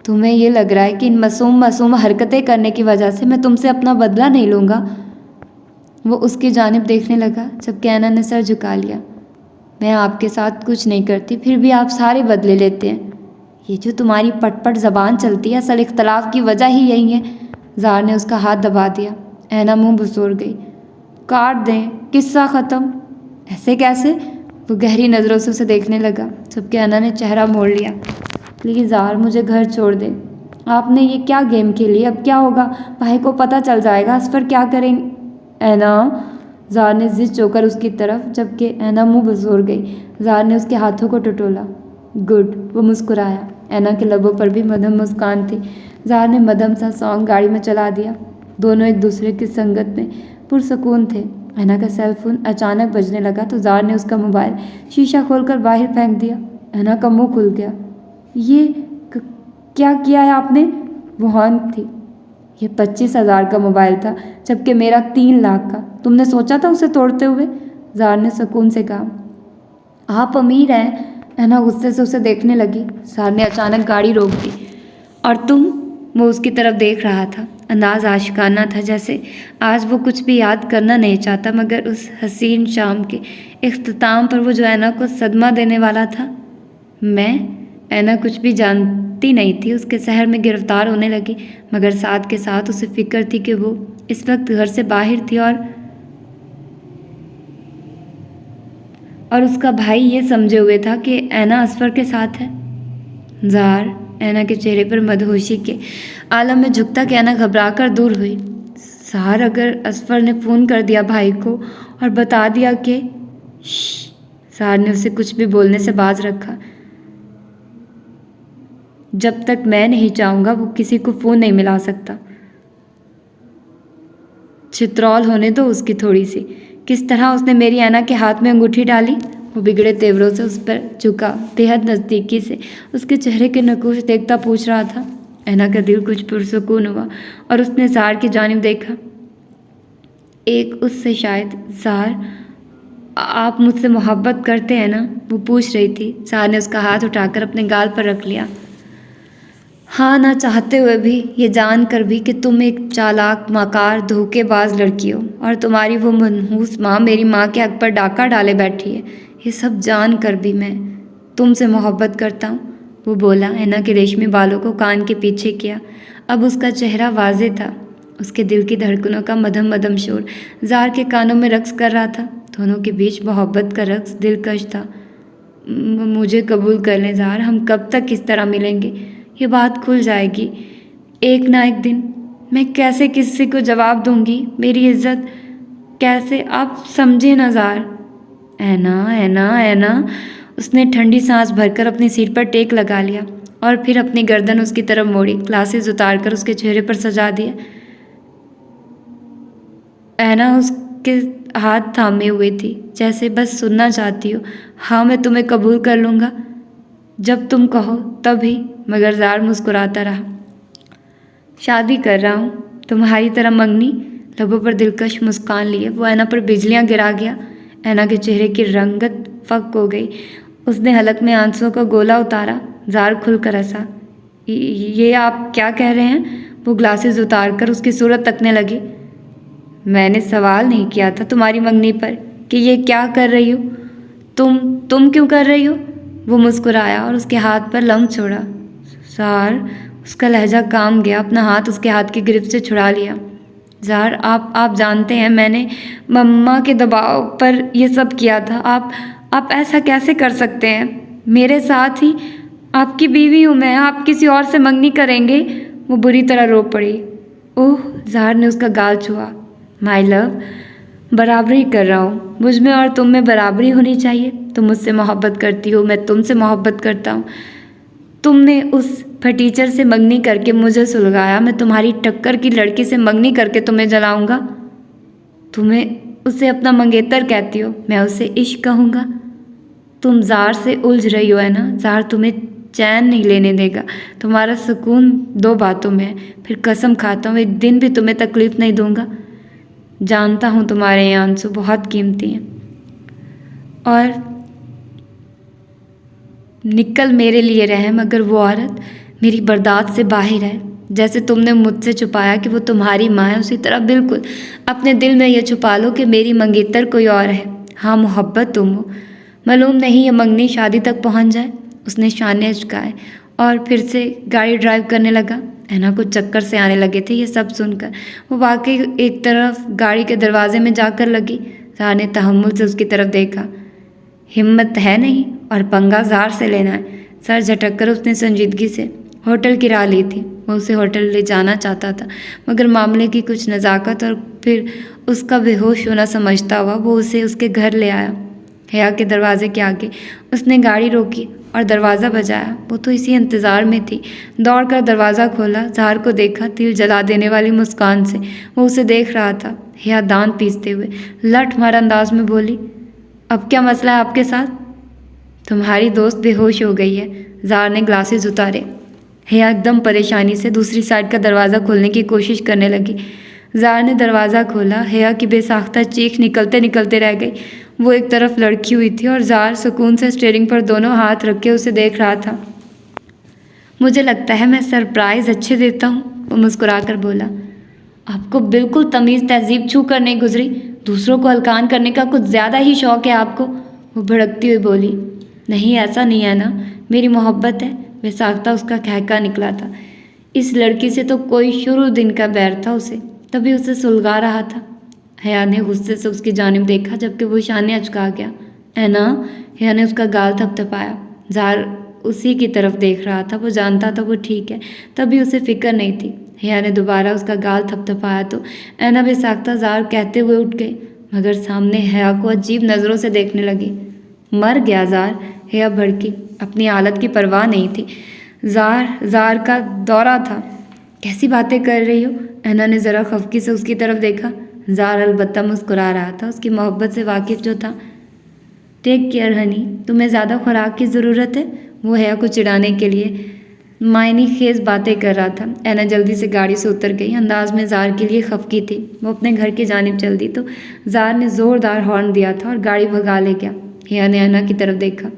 तुम्हें ये लग रहा है कि इन मासूम हरकतें करने की वजह से मैं तुमसे अपना बदला नहीं लूँगा? वो उसकी जानिब देखने लगा, जबकि ऐना ने सर झुका लिया। मैं आपके साथ कुछ नहीं करती, फिर भी आप सारे बदले लेते हैं। ये जो तुम्हारी पटपट ज़बान चलती है, असल इख्तलाफ की वजह ही यही है। जार ने उसका हाथ दबा दिया। ऐना मुंह बसोर गई। काट दें, किस्सा ख़त्म। ऐसे कैसे? वो गहरी नज़रों से उसे देखने लगा, जबकि ऐना ने चेहरा मोड़ लिया। प्लीज़ जार, मुझे घर छोड़ दे। आपने ये क्या गेम खेली? अब क्या होगा? भाई को पता चल जाएगा, इस पर क्या करेंगे? ऐना, जार ने जिद चोकर उसकी तरफ, जबकि ऐना मुंह बसोर गई। जार ने उसके हाथों को टटोला। गुड, वो मुस्कुराया। ऐना के लबों पर भी मधम मुस्कान थी। जार ने मधम सा सॉन्ग गाड़ी में चला दिया। दोनों एक दूसरे की संगत में पुरसकून थे। ऐना का सेल फोन अचानक बजने लगा तो जार ने उसका मोबाइल शीशा खोलकर बाहर फेंक दिया। ऐना का मुंह खुल गया। ये क्या किया है आपने? वो हॉर्न थी। ये 25,000 का मोबाइल था, जबकि मेरा 3 लाख का। तुमने सोचा था उसे तोड़ते हुए? जार ने सुकून से कहा। आप अमीर हैं। ऐना गुस्से से उसे देखने लगी। जार ने अचानक गाड़ी रोक दी। और तुम? वो उसकी तरफ देख रहा था। अंदाज आशिकाना था, जैसे आज वो कुछ भी याद करना नहीं चाहता, मगर उस हसीन शाम के इख्तिताम पर वो जो ऐना को सदमा देने वाला था। मैं? ऐना कुछ भी जानती नहीं थी। उसके शहर में गिरफ्तार होने लगी, मगर साथ के साथ उसे फिक्र थी कि वो इस वक्त घर से बाहर थी और उसका भाई ये समझे हुए था कि ऐना असफर के साथ है। जार, ऐना के चेहरे पर मदहोशी के आलम में झुकता कि ऐना घबरा कर दूर हुई। सहार अगर असफर ने फ़ोन कर दिया भाई को और बता दिया कि सहार ने उसे कुछ भी बोलने से बाज रखा। जब तक मैं नहीं चाहूँगा वो किसी को फ़ोन नहीं मिला सकता। चित्रौल होने दो उसकी थोड़ी सी। किस तरह उसने मेरी ऐना के हाथ में अंगूठी डाली। वो बिगड़े तेवरों से उस पर झुका, बेहद नज़दीकी से उसके चेहरे के नकूश देखता पूछ रहा था। ऐना का दिल कुछ पुरसुकून हुआ और उसने ज़ार की जानिब देखा। एक उससे शायद, ज़ार आप मुझसे मोहब्बत करते हैं ना, वो पूछ रही थी। ज़ार ने उसका हाथ उठाकर अपने गाल पर रख लिया। हाँ, ना चाहते हुए भी, ये जान कर भी कि तुम एक चालाक, मकार, धोखेबाज लड़की हो और तुम्हारी वो मनहूस माँ मेरी माँ के हक पर डाका डाले बैठी है, ये सब जान कर भी मैं तुमसे मोहब्बत करता हूँ, वो बोला। ऐना के रेशमी बालों को कान के पीछे किया। अब उसका चेहरा वाज़े था। उसके दिल की धड़कनों का मधम मधम शोर ज़ार के कानों में रक्स कर रहा था। दोनों के बीच मोहब्बत का रक्स दिलकश था। मुझे कबूल कर लें ज़ार, हम कब तक इस तरह मिलेंगे? ये बात खुल जाएगी एक ना एक दिन। मैं कैसे किसी को जवाब दूंगी? मेरी इज्जत कैसे? आप समझे ना ज़ार। ऐना ऐना ऐना, उसने ठंडी सांस भरकर अपनी सीट पर टेक लगा लिया और फिर अपनी गर्दन उसकी तरफ मोड़ी, ग्लासेस उतारकर उसके चेहरे पर सजा दिए। ऐना उसके हाथ थामे हुए थी, जैसे बस सुनना चाहती हो। हाँ, मैं तुम्हें कबूल कर लूँगा जब तुम कहो तभी। मगर ज़ार मुस्कुराता रहा। शादी कर रहा हूँ तुम्हारी तरह मंगनी। लबों पर दिलकश मुस्कान लिए वो ऐना पर बिजलियाँ गिरा गया। ऐना के चेहरे की रंगत फक हो गई। उसने हलक में आंसुओं का गोला उतारा। ज़ार खुल कर हंसा। ये आप क्या कह रहे हैं? वो ग्लासेस उतार कर उसकी सूरत तकने लगी। मैंने सवाल नहीं किया था तुम्हारी मंगनी पर कि ये क्या कर रही हो तुम क्यों कर रही हो? वो मुस्कुराया और उसके हाथ पर लम्ब छोड़ा। ज़ार, उसका लहजा काम गया। अपना हाथ उसके हाथ की गिरफ्त से छुड़ा लिया। ज़ार, आप जानते हैं मैंने मम्मा के दबाव पर ये सब किया था। आप ऐसा कैसे कर सकते हैं? मेरे साथ ही आपकी बीवी हूँ मैं, आप किसी और से मंगनी करेंगे? वो बुरी तरह रो पड़ी। ओह, ज़ार ने उसका गाल छुआ। माय लव, बराबरी कर रहा हूँ। मुझ में और तुम में बराबरी होनी चाहिए। तुम मुझसे मोहब्बत करती हो, मैं तुमसे मोहब्बत करता हूँ। तुमने उस फटीचर से मंगनी करके मुझे सुलगाया, मैं तुम्हारी टक्कर की लड़की से मंगनी करके तुम्हें जलाऊंगा। तुम्हें उसे अपना मंगेतर कहती हो, मैं उसे इश्क कहूँगा। तुम ज़ार से उलझ रही हो है ना? ज़ार तुम्हें चैन नहीं लेने देगा। तुम्हारा सुकून दो बातों में है। फिर कसम खाता हूँ एक दिन भी तुम्हें तकलीफ़ नहीं दूंगा। जानता हूँ तुम्हारे ये आंसू बहुत कीमती हैं और निकल मेरे लिए रहे, मगर वो औरत मेरी बर्दाश्त से बाहर है। जैसे तुमने मुझसे छुपाया कि वो तुम्हारी माँ है, उसी तरह बिल्कुल अपने दिल में ये छुपा लो कि मेरी मंगेतर कोई और है। हाँ, मोहब्बत तुम हो। मालूम नहीं ये मंगनी शादी तक पहुँच जाए। उसने शाने झुकाए और फिर से गाड़ी ड्राइव करने लगा। ऐना को चक्कर से आने लगे थे ये सब सुनकर। वो वाकई एक तरफ गाड़ी के दरवाजे में जाकर लगी। ज़ार ने तहम्मुल से उसकी तरफ देखा। हिम्मत है नहीं और पंगा ज़ार से लेना है। सर झटक कर उसने संजीदगी से होटल की राह ली थी। वो उसे होटल ले जाना चाहता था, मगर मामले की कुछ नज़ाकत और फिर उसका बेहोश होना समझता हुआ वो उसे उसके घर ले आया। हया के दरवाजे के आगे उसने गाड़ी रोकी और दरवाज़ा बजाया। वो तो इसी इंतज़ार में थी। दौड़कर दरवाज़ा खोला, ज़ार को देखा। दिल जला देने वाली मुस्कान से वो उसे देख रहा था। हया दांत पीसते हुए लठ मार अंदाज में बोली, अब क्या मसला है आपके साथ? तुम्हारी दोस्त बेहोश हो गई है। ज़ार ने ग्लासेस उतारे। हया एकदम परेशानी से दूसरी साइड का दरवाज़ा खोलने की कोशिश करने लगी। ज़ार ने दरवाज़ा खोला। हया की बेसाख्ता चीख निकलते निकलते रह गई। वो एक तरफ लड़की हुई थी और ज़ार सुकून से स्टीयरिंग पर दोनों हाथ रख के उसे देख रहा था। मुझे लगता है मैं सरप्राइज़ अच्छे देता हूँ, वो मुस्कुरा कर बोला। आपको बिल्कुल तमीज़ तहजीब छू कर नहीं गुजरी। दूसरों को हलकान करने का कुछ ज़्यादा ही शौक़ है आपको, वो भड़कती हुई बोली। नहीं, ऐसा नहीं है ना, मेरी मोहब्बत है। बेसाख्ता उसका कहका निकला था। इस लड़की से तो कोई शुरू दिन का बैर था उसे, तभी उसे सुलगा रहा था। हया ने गुस्से से उसकी जानिब देखा, जबकि वो शाने अचका गया। ऐना, हया ने उसका गाल थपथपाया। ज़ार उसी की तरफ देख रहा था। वो जानता था वो ठीक है, तभी उसे फिक्र नहीं थी। हिया ने दोबारा उसका गाल थपथपाया तो ऐना बेसाख्ता जार कहते हुए उठ गई, मगर सामने हिया को अजीब नज़रों से देखने लगी। मर गया जार, हिया भड़की। अपनी हालत की परवाह नहीं थी। जार का दौरा था। कैसी बातें कर रही हो? ऐना ने ज़रा खफकी से उसकी तरफ देखा। जार अलबत्ता मुस्कुरा रहा था, उसकी मोहब्बत से वाकिफ़ जो था। टेक केयर हनी, तुम्हें ज़्यादा खुराक की ज़रूरत है? वो हिया को चिढ़ाने के लिए मायनी खेज बातें कर रहा था। ऐना जल्दी से गाड़ी से उतर गई। अंदाज में जार के लिए खफकी थी। वो अपने घर की जानिब चल दी तो जार ने ज़ोरदार हॉर्न दिया था और गाड़ी भगा ले गया। हिया ने ऐना की तरफ देखा।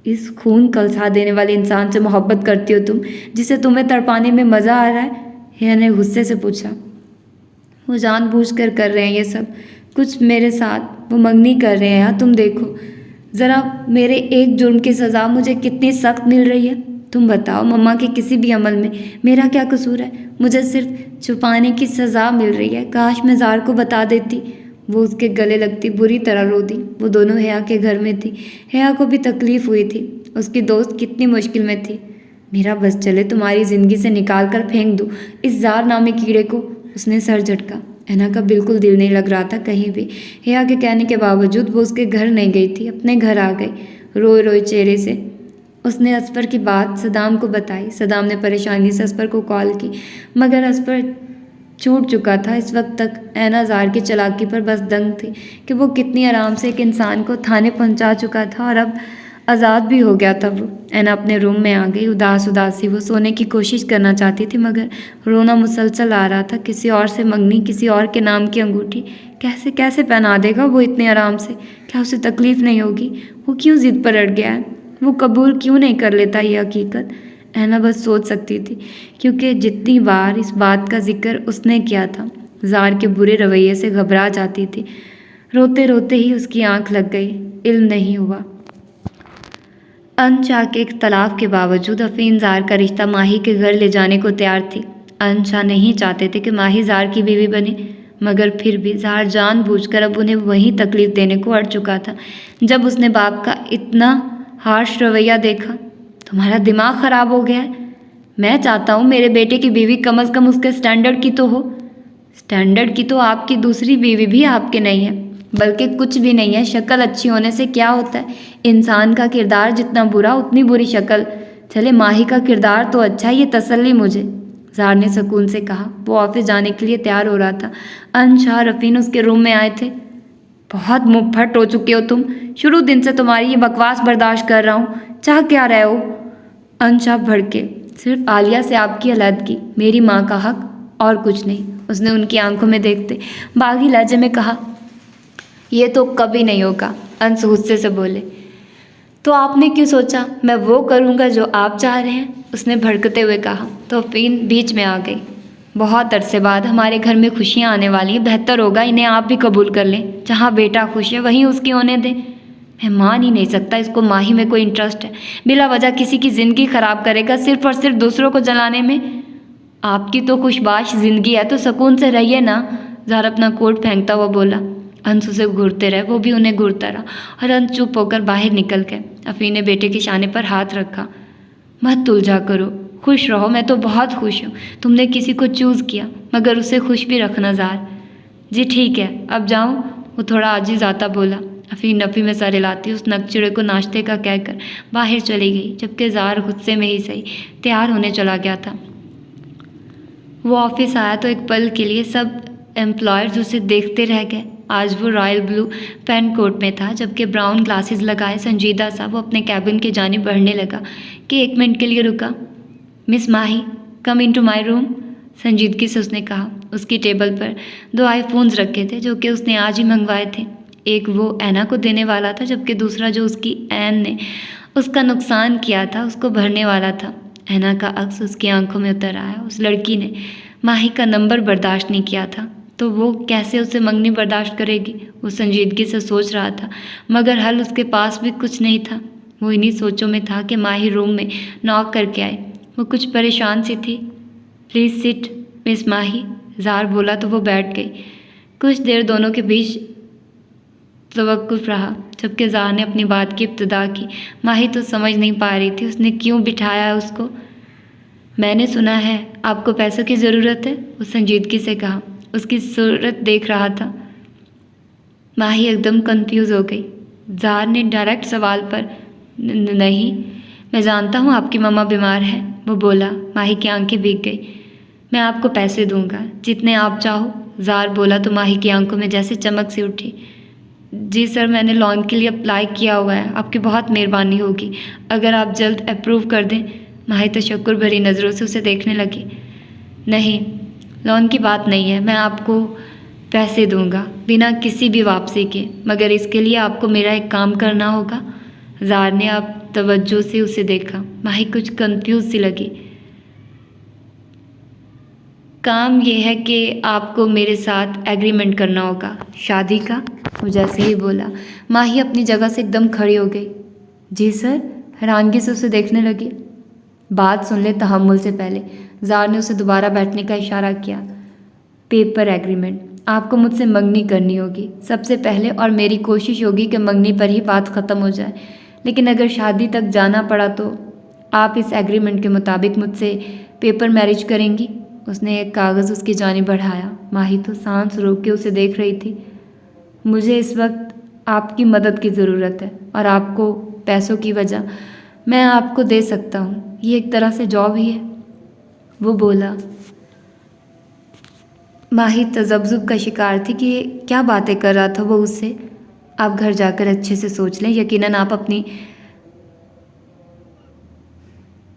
इस खून कलसा देने वाले इंसान से मोहब्बत करती हो तुम, जिसे तुम्हें तड़पाने में मज़ा आ रहा है? हिया ने गुस्से से पूछा। वो जानबूझकर कर रहे हैं ये सब कुछ मेरे साथ, वो मंगनी कर रहे हैं। तुम देखो ज़रा, मेरे एक जुर्म की सज़ा मुझे कितनी सख्त मिल रही है। तुम बताओ, मम्मा के किसी भी अमल में मेरा क्या कसूर है? मुझे सिर्फ छुपाने की सज़ा मिल रही है। काश मैं ज़ार को बता देती। वो उसके गले लगती, बुरी तरह रो दी। वो दोनों हिया के घर में थी। हिया को भी तकलीफ़ हुई थी। उसकी दोस्त कितनी मुश्किल में थी। मेरा बस चले तुम्हारी ज़िंदगी से निकाल कर फेंक दूँ इस ज़ार नामी कीड़े को। उसने सर झटका। ऐना का बिल्कुल दिल नहीं लग रहा था कहीं भी। हिया के कहने के बावजूद वो उसके घर नहीं गई थी, अपने घर आ गई। रोए रोए चेहरे से उसने असफर की बात सदाम को बताई। सदाम ने परेशानी से असफर को कॉल की, मगर असफर छूट चुका था। इस वक्त तक ऐना ज़ार की चालाकी पर बस दंग थी कि वो कितनी आराम से एक इंसान को थाने पहुंचा चुका था और अब आज़ाद भी हो गया था। वो ऐना अपने रूम में आ गई, उदास सी। वो सोने की कोशिश करना चाहती थी, मगर रोना मुसलसल आ रहा था। किसी और से मंगनी, किसी और के नाम की अंगूठी कैसे कैसे पहना देगा वो इतने आराम से? क्या उसे तकलीफ़ नहीं होगी? वो क्यों ज़िद पर अड़ गया है? वो कबूल क्यों नहीं कर लेता ये हकीकत? ऐना बस सोच सकती थी, क्योंकि जितनी बार इस बात का जिक्र उसने किया था, ज़ार के बुरे रवैये से घबरा जाती थी। रोते रोते ही उसकी आंख लग गई। इल्म नहीं हुआ। अनशा के इख्तलाफ के बावजूद अफीन ज़ार का रिश्ता माही के घर ले जाने को तैयार थी। अनशा नहीं चाहते थे कि माही ज़ार की बीवी बने, मगर फिर भी ज़ार जानबूझकर अब उन्हें वही तकलीफ़ देने को अड़ चुका था। जब उसने बाप का इतना हार्श रवैया देखा, तुम्हारा दिमाग ख़राब हो गया है? मैं चाहता हूँ मेरे बेटे की बीवी कम अज़ कम उसके स्टैंडर्ड की तो हो। स्टैंडर्ड की तो आपकी दूसरी बीवी भी आपके नहीं है, बल्कि कुछ भी नहीं है। शक्ल अच्छी होने से क्या होता है? इंसान का किरदार जितना बुरा उतनी बुरी शक्ल। चले माही का किरदार तो अच्छा है, ये तसल्ली मुझे, ज़ार ने सुकून से कहा। वो ऑफिस जाने के लिए तैयार हो रहा था। अनशा रफ़ीन उसके रूम में आए थे। बहुत मुंहफट हो चुके हो तुम। शुरू दिन से तुम्हारी ये बकवास बर्दाश्त कर रहा हूँ। चाह क्या रहे हो? अनशा भड़के। सिर्फ आलिया से आपकी अलहदगी, मेरी माँ का हक, और कुछ नहीं। उसने उनकी आंखों में देखते बागी लहजे में कहा। ये तो कभी नहीं होगा। अंश गुस्से से बोले। तो आपने क्यों सोचा मैं वो करूँगा जो आप चाह रहे हैं? उसने भड़कते हुए कहा। तो अफीन बीच में आ गई। बहुत अरसे बाद हमारे घर में खुशियाँ आने वाली हैं। बेहतर होगा इन्हें आप भी कबूल कर लें। जहाँ बेटा खुश है वहीं उसकी होने दें। मैं मान ही नहीं सकता इसको माही में कोई इंटरेस्ट है। बिला वजह किसी की ज़िंदगी ख़राब करेगा, सिर्फ और सिर्फ दूसरों को जलाने में। आपकी तो खुशबाश ज़िंदगी है, तो सुकून से रहिए ना। ज़ार अपना कोट फेंकता हुआ बोला। अंश उसे घूरते रहे, वो भी उन्हें घूरता रहा और अंश चुप होकर बाहर निकल गए। अफीन ने बेटे के शाने पर हाथ रखा। मत उलझा करो, खुश रहो। मैं तो बहुत खुश हूँ। तुमने किसी को चूज़ किया, मगर उसे खुश भी रखना ज़ार। जी ठीक है, अब जाऊँ? वो थोड़ा आजिज़ आता बोला। अफीन नफ़ी में सर हिलाती उस नकचिड़े को नाश्ते का कहकर बाहर चली गई, जबकि ज़ार गुस्से में ही सही तैयार होने चला गया था। वो ऑफिस आया तो एक पल के लिए सब एम्प्लॉयर्स उसे देखते रह गए। आज वो रॉयल ब्लू पेन कोट में था, जबकि ब्राउन ग्लासेस लगाए संजीदा सा वो अपने कैबिन की जानिब बढ़ने लगा कि 1 मिनट के लिए रुका। Miss Mahi, come into my room, संजीदगी से उसने कहा। उसकी टेबल पर 2 आईफोन्स रखे थे, जो कि उसने आज ही मंगवाए थे। एक वो ऐना को देने वाला था, जबकि दूसरा जो उसकी ऐन ने उसका नुकसान किया था उसको भरने वाला था। ऐना का अक्स उसकी आंखों में उतर आया। उस लड़की ने माही का नंबर बर्दाश्त नहीं किया था, तो वो कैसे उसे मंगनी बर्दाश्त करेगी? वो संजीदगी से सोच रहा था, मगर हल उसके पास भी कुछ नहीं था। वो इन्हीं सोचों में था कि माही रूम में नॉक करके आई। वो कुछ परेशान सी थी। प्लीज़ सिट मिस माही, ज़ार बोला तो वो बैठ गई। कुछ देर दोनों के बीच तवक्कुफ रहा जबकि ज़ार ने अपनी बात की इब्तिदा की। माही तो समझ नहीं पा रही थी उसने क्यों बिठाया उसको। मैंने सुना है आपको पैसों की ज़रूरत है, वो संजीदगी से कहा। उसकी सूरत देख रहा था। माही एकदम कंफ्यूज हो गई। ज़ार ने डायरेक्ट सवाल पर नहीं, मैं जानता हूँ आपकी मम्मा बीमार है, वो बोला। माही की आंखें भीग गई। मैं आपको पैसे दूंगा जितने आप चाहो, ज़ार बोला तो माही की आंखों में जैसे चमक सी उठी। जी सर, मैंने लोन के लिए अप्लाई किया हुआ है, आपकी बहुत मेहरबानी होगी अगर आप जल्द अप्रूव कर दें। माही तशक्कुर भरी नज़रों से उसे देखने लगी। नहीं, लोन की बात नहीं है, मैं आपको पैसे दूंगा बिना किसी भी वापसी के, मगर इसके लिए आपको मेरा एक काम करना होगा। ज़ार ने अब तवज्जो से उसे देखा। माही कुछ कंफ्यूज सी लगी। काम यह है कि आपको मेरे साथ एग्रीमेंट करना होगा शादी का, वो जैसे ही बोला माही अपनी जगह से एकदम खड़ी हो गई। जी सर, हैरानगी से उसे देखने लगी। बात सुन ले तहम्मुल से पहले, ज़ार ने उसे दोबारा बैठने का इशारा किया। पेपर एग्रीमेंट, आपको मुझसे मंगनी करनी होगी सबसे पहले, और मेरी कोशिश होगी कि मंगनी पर ही बात ख़त्म हो जाए, लेकिन अगर शादी तक जाना पड़ा तो आप इस एग्रीमेंट के मुताबिक मुझसे पेपर मैरिज करेंगी। उसने एक कागज़ उसकी जानिब बढ़ाया। माही तो सांस रोक के उसे देख रही थी। मुझे इस वक्त आपकी मदद की ज़रूरत है और आपको पैसों की वजह मैं आपको दे सकता हूँ, ये एक तरह से जॉब ही है, वो बोला। माही तज़ब्ज़ुब का शिकार थी कि क्या बातें कर रहा था वो उससे। आप घर जाकर अच्छे से सोच लें, यकीनन आप अपनी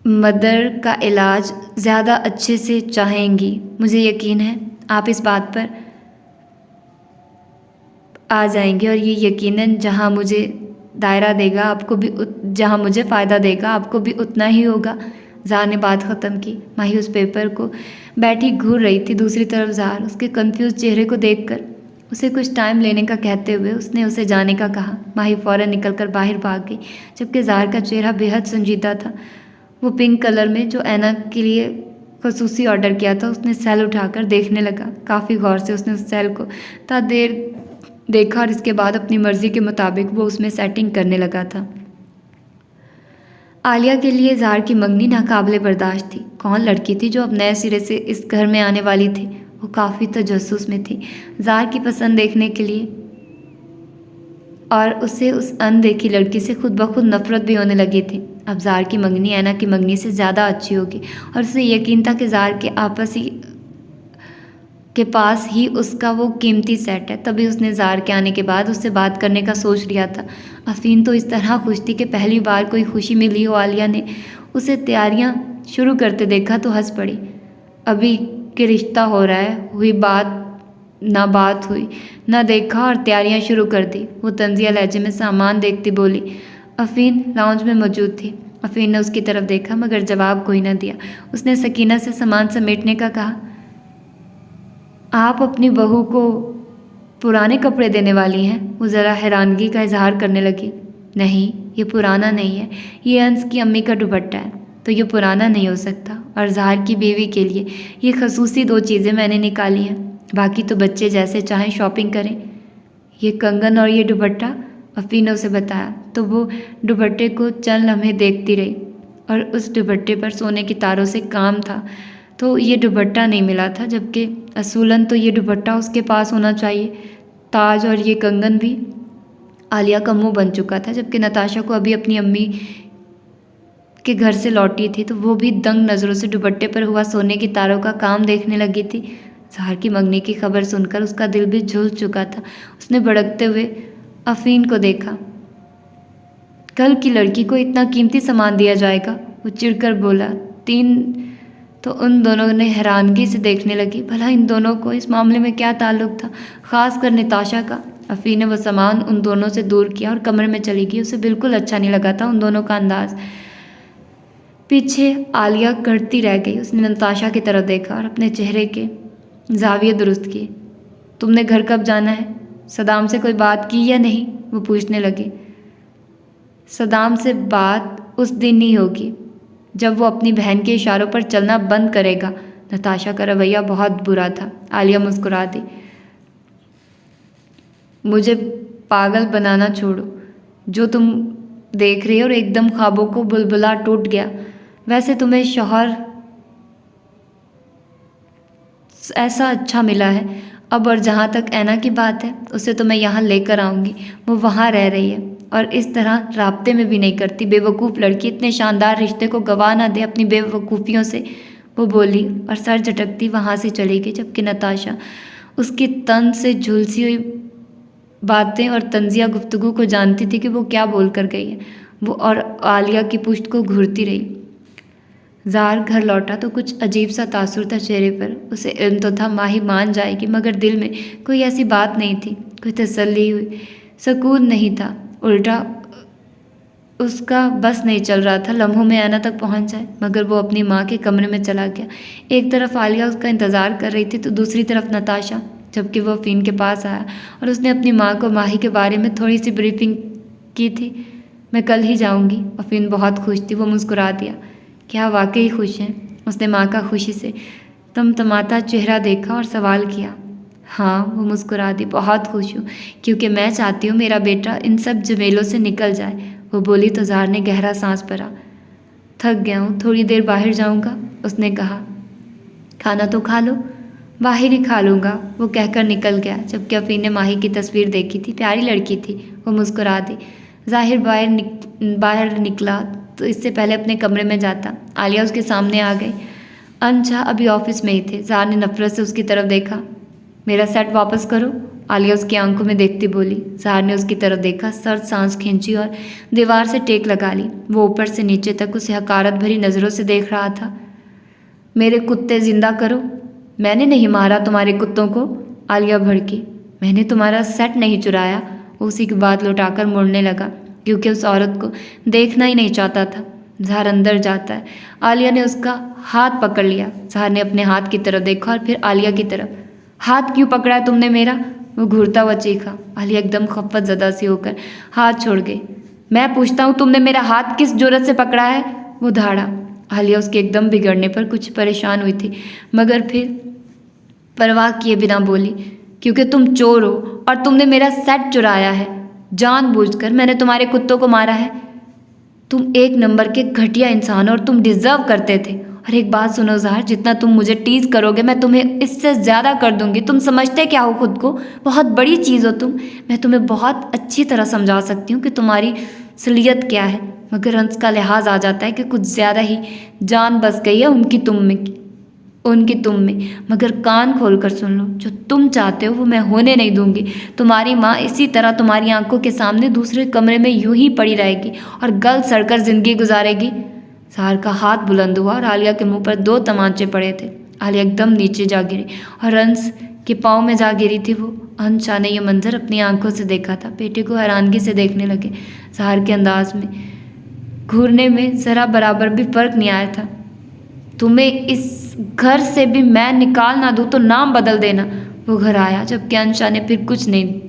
मदर का इलाज ज़्यादा अच्छे से चाहेंगी, मुझे यकीन है आप इस बात पर आ जाएंगे, और ये यकीनन जहाँ मुझे दायरा देगा आपको भी जहाँ मुझे फ़ायदा देगा आपको भी उतना ही होगा। ज़ार ने बात ख़त्म की। माही उस पेपर को बैठी घूर रही थी। दूसरी तरफ ज़ार उसके कंफ्यूज चेहरे को देखकर उसे कुछ टाइम लेने का कहते हुए उसने उसे जाने का कहा। माही फ़ौरन निकलकर बाहर भाग गई, जबकि ज़ार का चेहरा बेहद संजीदा था। वो पिंक कलर में जो ऐनक के लिए खसूसी ऑर्डर किया था उसने सेल उठाकर देखने लगा। काफ़ी गौर से उसने उस सेल को था देर देखा और इसके बाद अपनी मर्ज़ी के मुताबिक वो उसमें सेटिंग करने लगा था। आलिया के लिए ज़ार की मंगनी नाकाबिले बर्दाश्त थी। कौन लड़की थी जो अब नए सिरे से इस घर में आने वाली थी। वो काफ़ी तजस्सुस में थी ज़ार की पसंद देखने के लिए, और उसे उस अनदेखी लड़की से खुद ब खुद नफरत भी होने लगी थी। अब ज़ार की मंगनी ऐना की मंगनी से ज़्यादा अच्छी होगी, और उसे यकीन था कि ज़ार के आपस ही के पास ही उसका वो कीमती सेट है। तभी उसने ज़ार के आने के बाद उससे बात करने का सोच लिया था। अफीन तो इस तरह खुश थी कि पहली बार कोई खुशी मिली हो। आलिया ने उसे तैयारियां शुरू करते देखा तो हंस पड़ी। अभी के रिश्ता हो रहा है, हुई बात हुई ना देखा और तैयारियां शुरू कर दी। वो तंजिया लहजे में सामान देखती बोली। अफीन लाउंज में मौजूद थी। अफीन ने उसकी तरफ देखा मगर जवाब कोई न दिया। उसने सकीना से सामान समेटने का कहा। आप अपनी बहू को पुराने कपड़े देने वाली हैं? वो ज़रा हैरानगी का इजहार करने लगी। नहीं, ये पुराना नहीं है, ये अंश की अम्मी का दुपट्टा है, तो ये पुराना नहीं हो सकता। और ज़ाहर की बीवी के लिए ये खसूसी 2 चीज़ें मैंने निकाली हैं, बाकी तो बच्चे जैसे चाहें शॉपिंग करें। ये कंगन और ये दुपट्टा, अफी ने उसे बताया। तो वो दुपट्टे को चंद लम्हे देखती रही, और उस दुपट्टे पर सोने की तारों से काम था, तो ये दुपट्टा नहीं मिला था, जबकि असूलन तो ये दुपट्टा उसके पास होना चाहिए। ताज और ये कंगन भी आलिया का मुंह बन चुका था, जबकि नताशा को अभी अपनी अम्मी के घर से लौटी थी तो वो भी दंग नज़रों से दुपट्टे पर हुआ सोने की तारों का काम देखने लगी थी। ज़ाहर की मंगनी की खबर सुनकर उसका दिल भी झुल चुका था। उसने भड़कते हुए अफीन को देखा। कल की लड़की को इतना कीमती सामान दिया जाएगा? वो चिढ़कर बोला। 3 तो उन दोनों ने हैरानगी से देखने लगी। भला इन दोनों को इस मामले में क्या ताल्लुक था, खासकर नताशा का। अफी ने वो सामान उन दोनों से दूर किया और कमरे में चली गई। उसे बिल्कुल अच्छा नहीं लगा था उन दोनों का अंदाज। पीछे आलिया करती रह गई। उसने नताशा की तरफ देखा और अपने चेहरे के जाविये दुरुस्त किए। तुमने घर कब जाना है? सदाम से कोई बात की या नहीं? वो पूछने लगी। सदाम से बात उस दिन ही होगी जब वो अपनी बहन के इशारों पर चलना बंद करेगा। नताशा का रवैया बहुत बुरा था। आलिया मुस्कुरा दी। मुझे पागल बनाना छोड़ो। जो तुम देख रही हो और एकदम ख्वाबों को बुलबुला टूट गया। वैसे तुम्हें शौहर ऐसा अच्छा मिला है अब, और जहाँ तक ऐना की बात है उसे तो मैं यहाँ लेकर आऊँगी। वो वहाँ रह रही है और इस तरह राब्ते में भी नहीं करती। बेवकूफ़ लड़की इतने शानदार रिश्ते को गवा ना दे अपनी बेवकूफ़ियों से, वो बोली और सर झटकती वहाँ से चली गई। जबकि नताशा उसकी तन से झुलसी हुई बातें और तंजिया गुफ्तगू को जानती थी कि वो क्या बोल कर गई है। वो और आलिया की पुश्त को घूरती रही। ज़ार घर लौटा तो कुछ अजीब सा तासुर था चेहरे पर। उसे इल्म तो था माही मान जाएगी, मगर दिल में कोई ऐसी बात नहीं थी, कोई तसल्ली हुई सुकून नहीं था। उल्टा उसका बस नहीं चल रहा था लम्हों में ऐना तक पहुंच जाए, मगर वो अपनी माँ के कमरे में चला गया। एक तरफ आलिया उसका इंतज़ार कर रही थी तो दूसरी तरफ नताशा। जबकि वो अफीन के पास आया और उसने अपनी माँ को माही के बारे में थोड़ी सी ब्रीफिंग की थी। मैं कल ही जाऊँगी। अफीन बहुत खुश थी। वो मुस्कुरा दिया। क्या वाकई खुश हैं? उसने माँ का खुशी से तमतमाता चेहरा देखा और सवाल किया। हाँ, वो मुस्कुरा दी। बहुत खुश हूँ क्योंकि मैं चाहती हूँ मेरा बेटा इन सब झमेलों से निकल जाए। वो बोली तो ज़ार ने गहरा सांस भरा। थक गया हूँ, थोड़ी देर बाहर जाऊँगा, उसने कहा। खाना तो खा लो। बाहर ही खा लूँगा, वो कहकर निकल गया। जबकि अफीन ने माही की तस्वीर देखी थी, प्यारी लड़की थी। वो मुस्कुरा दी। ज़ाहिर बाहर निकला तो इससे पहले अपने कमरे में जाता। आलिया उसके सामने आ गई। अंशा अभी ऑफिस में ही थे। ज़ार ने नफरत से उसकी तरफ देखा। मेरा सेट वापस करो, आलिया उसकी आंखों में देखती बोली। ज़ार ने उसकी तरफ देखा, सर्द सांस खींची और दीवार से टेक लगा ली। वो ऊपर से नीचे तक उसे हकारत भरी नज़रों से देख रहा था। मेरे कुत्ते जिंदा करो। मैंने नहीं मारा तुम्हारे कुत्तों को, आलिया भड़की। मैंने तुम्हारा सेट नहीं चुराया। उसी की बात लौटाकर मुड़ने लगा क्योंकि उस औरत को देखना ही नहीं चाहता था। ज़ार अंदर जाता है। आलिया ने उसका हाथ पकड़ लिया। ज़ार ने अपने हाथ की तरफ देखा और फिर आलिया की तरफ। हाथ क्यों पकड़ा है तुमने मेरा? वो घूरता हुआ चीखा। आलिया एकदम खफ़त ज़दा सी होकर हाथ छोड़ गई। मैं पूछता हूँ तुमने मेरा हाथ किस जुर्रत से पकड़ा है? वो धाड़ा। आलिया उसके एकदम बिगड़ने पर कुछ परेशान हुई थी, मगर फिर परवाह किए बिना बोली, क्योंकि तुम चोर हो और तुमने मेरा सेट चुराया है। जानबूझकर मैंने तुम्हारे कुत्तों को मारा है। तुम एक नंबर के घटिया इंसान हो और तुम डिजर्व करते थे। और एक बात सुनो ज़ाहर, जितना तुम मुझे टीज करोगे मैं तुम्हें इससे ज़्यादा कर दूंगी। तुम समझते क्या हो खुद को? बहुत बड़ी चीज़ हो तुम। मैं तुम्हें बहुत अच्छी तरह समझा सकती हूँ कि तुम्हारी असलियत क्या है, मगर अंश का लिहाज आ जाता है कि कुछ ज़्यादा ही जान बस गई है उनकी तुम में। मगर कान खोल कर सुन लो, जो तुम चाहते हो वो मैं होने नहीं दूंगी। तुम्हारी माँ इसी तरह तुम्हारी आंखों के सामने दूसरे कमरे में यूं ही पड़ी रहेगी और गल सड़कर जिंदगी गुजारेगी। ज़ाहर का हाथ बुलंद हुआ और आलिया के मुंह पर 2 तमाचे पड़े थे। आलिया एकदम नीचे जा गिरी और अंश के पाँव में जा गिरी थी। वो अंशा ने यह मंजर अपनी आंखों से देखा था। बेटे को हैरानगी से देखने लगे। ज़ाहर के अंदाज में घूरने में ज़रा बराबर भी फर्क नहीं आया था। तुम्हें इस घर से भी मैं निकाल ना दूँ तो नाम बदल देना। वो घर आया जबकि अंशा ने फिर कुछ नहीं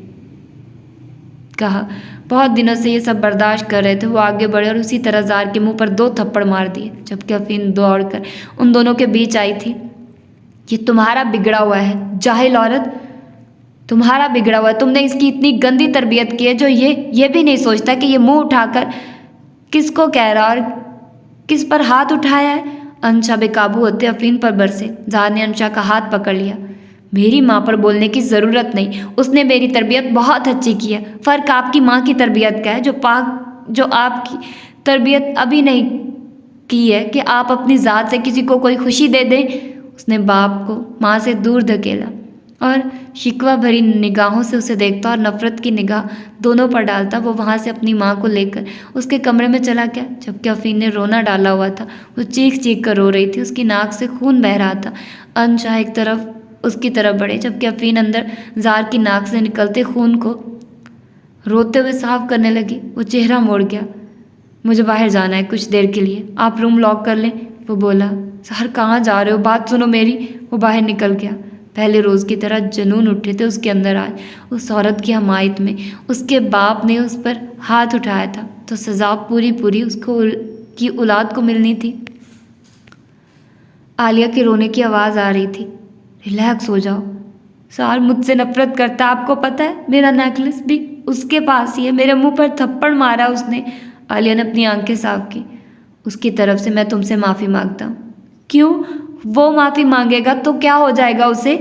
कहा। बहुत दिनों से ये सब बर्दाश्त कर रहे थे। वो आगे बढ़े और उसी तरह ज़ार के मुंह पर 2 थप्पड़ मार दिए। जबकि अफीन दौड़कर उन दोनों के बीच आई थी। ये तुम्हारा बिगड़ा हुआ है जाहिल औरत, तुम्हारा बिगड़ा हुआ है। तुमने इसकी इतनी गंदी तरबियत की है जो ये भी नहीं सोचता कि ये मुंह उठाकर किसको कह रहा और किस पर हाथ उठाया है। अंशा बेकाबू होते अफीन पर बरसे। ज़ार ने अंशा का हाथ पकड़ लिया। मेरी माँ पर बोलने की ज़रूरत नहीं, उसने मेरी तरबियत बहुत अच्छी की है। फ़र्क आपकी माँ की तरबियत का है जो आपकी तरबियत अभी नहीं की है कि आप अपनी ज़ात से किसी को कोई खुशी दे दें। उसने बाप को माँ से दूर धकेला और शिकवा भरी निगाहों से उसे देखता और नफ़रत की निगाह दोनों पर डालता। वो वहाँ से अपनी माँ को लेकर उसके कमरे में चला गया। जबकि अफीन ने रोना डाला हुआ था। वो चीख चीख कर रो रही थी। उसकी नाक से खून बह रहा था। अंशा एक तरफ उसकी तरफ बढ़े जबकि अफीन अंदर ज़ार की नाक से निकलते खून को रोते हुए साफ करने लगी। वो चेहरा मोड़ गया। मुझे बाहर जाना है कुछ देर के लिए, आप रूम लॉक कर लें। वो बोला। ज़ाहर कहाँ जा रहे हो? बात सुनो मेरी। वो बाहर निकल गया। पहले रोज़ की तरह जुनून उठे थे उसके अंदर आज उस औरत की हमायत में। उसके बाप ने उस पर हाथ उठाया था तो सज़ा पूरी उसको की औलाद को मिलनी थी। आलिया के रोने की आवाज़ आ रही थी। रिलैक्स हो जाओ, ज़ाहर मुझसे नफ़रत करता है, आपको पता है। मेरा नेकलेस भी उसके पास ही है, मेरे मुंह पर थप्पड़ मारा उसने। आलिया ने अपनी आंखें साफ की। उसकी तरफ से मैं तुमसे माफ़ी मांगता हूँ। क्यों? वो माफ़ी मांगेगा तो क्या हो जाएगा उसे?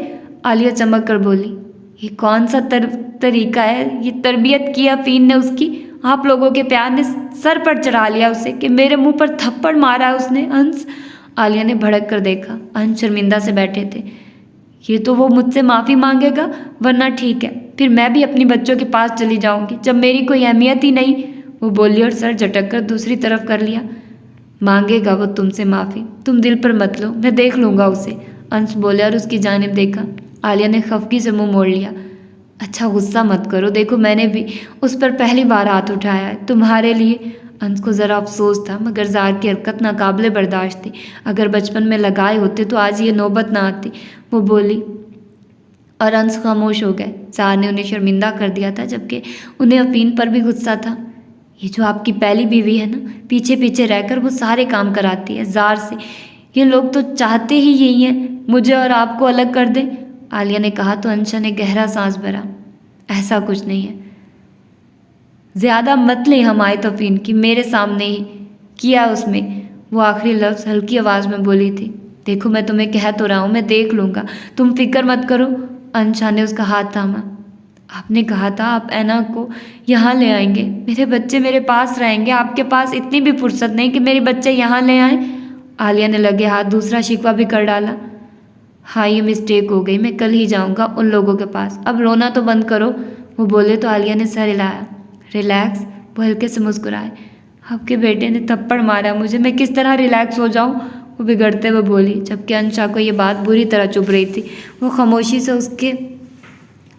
आलिया चमक कर बोली। ये कौन सा तरीका है? ये तरबियत की अफीन ने उसकी। आप लोगों के प्यार ने सर पर चढ़ा लिया उसे कि मेरे मुंह पर थप्पड़ मारा उसने। अंश, आलिया ने भड़क कर देखा। अंश शर्मिंदा से बैठे थे। ये तो वो मुझसे माफ़ी मांगेगा, वरना ठीक है, फिर मैं भी अपनी बच्चों के पास चली जाऊंगी जब मेरी कोई अहमियत ही नहीं, वो बोली और सर झटक कर दूसरी तरफ कर लिया। मांगेगा वो तुमसे माफ़ी, तुम दिल पर मत लो, मैं देख लूँगा उसे, अंश बोले और उसकी जानिब देखा। आलिया ने खफगी से मुंह मोड़ लिया। अच्छा गुस्सा मत करो, देखो मैंने भी उस पर पहली बार हाथ उठाया है तुम्हारे लिए। अंश को ज़रा अफसोस था, मगर ज़ार की हरकत नाकाबिले बर्दाश्त थी। अगर बचपन में लगाए होते तो आज ये नौबत ना आती, वो बोली और अंश खामोश हो गए। ज़ार ने उन्हें शर्मिंदा कर दिया था, जबकि उन्हें अफीन पर भी गुस्सा था। ये जो आपकी पहली बीवी है ना, पीछे पीछे रहकर वो सारे काम कराती है ज़ार से। ये लोग तो चाहते ही यही हैं, मुझे और आपको अलग कर दें। आलिया ने कहा तो अंशा ने गहरा सांस भरा। ऐसा कुछ नहीं है, ज़्यादा मत ले हमारी तफीन की, मेरे सामने ही किया उसमें। वो आखिरी लफ्ज़ हल्की आवाज़ में बोली थी। देखो मैं तुम्हें कह तो रहा हूँ, मैं देख लूँगा, तुम फिक्र मत करो। अंशा ने उसका हाथ थामा। आपने कहा था आप ऐना को यहाँ ले आएंगे, मेरे बच्चे मेरे पास रहेंगे, आपके पास इतनी भी फुर्सत नहीं कि मेरे बच्चे यहाँ ले आएँ। आलिया ने लगे हाथ दूसरा शिकवा भी कर डाला। हाँ ये मिस्टेक हो गई, मैं कल ही जाऊँगा उन लोगों के पास, अब रोना तो बंद करो, वो बोले तो आलिया ने सर हिलाया। रिलैक्स, वो हल्के से मुस्कुराए। आपके बेटे ने थप्पड़ मारा मुझे, मैं किस तरह रिलैक्स हो जाऊँ, वो बिगड़ते हुए बोली, जबकि अंशा को ये बात बुरी तरह चुभ रही थी। वो खामोशी से उसके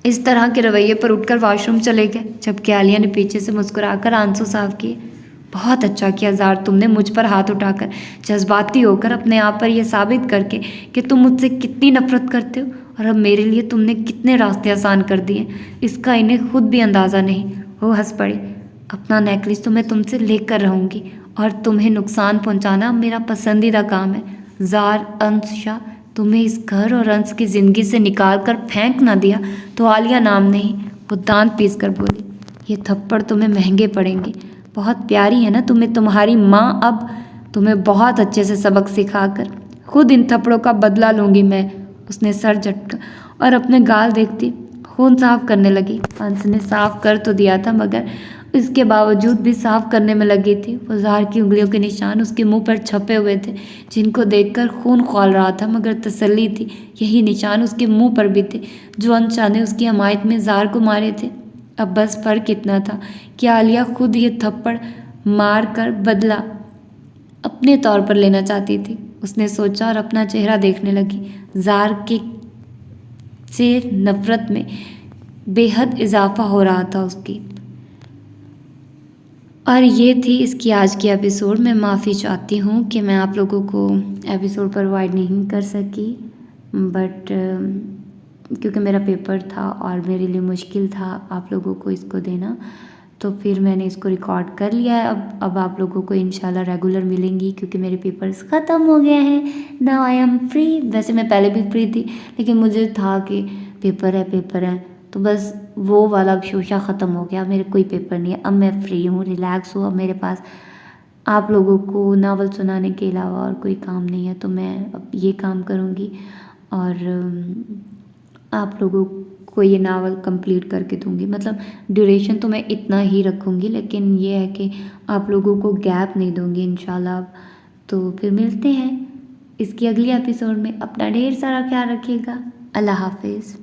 इस तरह के रवैये पर उठकर वॉशरूम चले गए, जबकि आलिया ने पीछे से मुस्कुराकर आंसू साफ किए। बहुत अच्छा किया ज़ार तुमने मुझ पर हाथ उठाकर, जज्बाती होकर, अपने आप पर यह साबित करके कि तुम मुझसे कितनी नफरत करते हो, और अब मेरे लिए तुमने कितने रास्ते आसान कर दिए, इसका इन्हें खुद भी अंदाज़ा नहीं। वो हंस पड़ी। अपना नेकलेस तो मैं तुमसे लेकर रहूँगी, और तुम्हें नुकसान पहुँचाना मेरा पसंदीदा काम है। ज़ार, अंशा, तुम्हें इस घर और अंश की ज़िंदगी से निकाल कर फेंक ना दिया तो आलिया नाम नहीं, वो दांत पीस कर बोली। ये थप्पड़ तुम्हें महंगे पड़ेंगे। बहुत प्यारी है ना तुम्हें तुम्हारी माँ, अब तुम्हें बहुत अच्छे से सबक सिखाकर खुद इन थप्पड़ों का बदला लूँगी मैं। उसने सर झटका और अपने गाल देखती खून साफ करने लगी। अंश ने साफ कर तो दिया था, मगर इसके बावजूद भी साफ करने में लगी थी। वो ज़ार की उंगलियों के निशान उसके मुंह पर छपे हुए थे, जिनको देखकर खून खौल रहा था, मगर तसल्ली थी यही निशान उसके मुंह पर भी थे जो अंशा ने उसकी हमायत में ज़ार को मारे थे। अब बस फ़र्क इतना था कि आलिया खुद ये थप्पड़ मार कर बदला अपने तौर पर लेना चाहती थी। उसने सोचा और अपना चेहरा देखने लगी। ज़ार के से नफ़रत में बेहद इजाफा हो रहा था उसकी। और ये थी इसकी आज की एपिसोड। मैं माफ़ी चाहती हूँ कि मैं आप लोगों को एपिसोड प्रोवाइड नहीं कर सकी, बट क्योंकि मेरा पेपर था और मेरे लिए मुश्किल था आप लोगों को इसको देना, तो फिर मैंने इसको रिकॉर्ड कर लिया है। अब आप लोगों को इंशाल्लाह रेगुलर मिलेंगी, क्योंकि मेरे पेपर्स ख़त्म हो गए हैं। Now I am free. वैसे मैं पहले भी फ्री थी, लेकिन मुझे था कि पेपर है, तो बस वो वाला शोशा ख़त्म हो गया। मेरे कोई पेपर नहीं है, अब मैं फ्री हूँ, रिलैक्स हूँ। अब मेरे पास आप लोगों को नावल सुनाने के अलावा और कोई काम नहीं है, तो मैं अब ये काम करूँगी और आप लोगों को ये नावल कंप्लीट करके दूँगी। मतलब ड्यूरेशन तो मैं इतना ही रखूँगी, लेकिन ये है कि आप लोगों को गैप नहीं दूँगी इंशाल्लाह। तो फिर मिलते हैं इसकी अगली एपिसोड में। अपना ढेर सारा ख्याल रखिएगा। अल्लाह हाफिज़।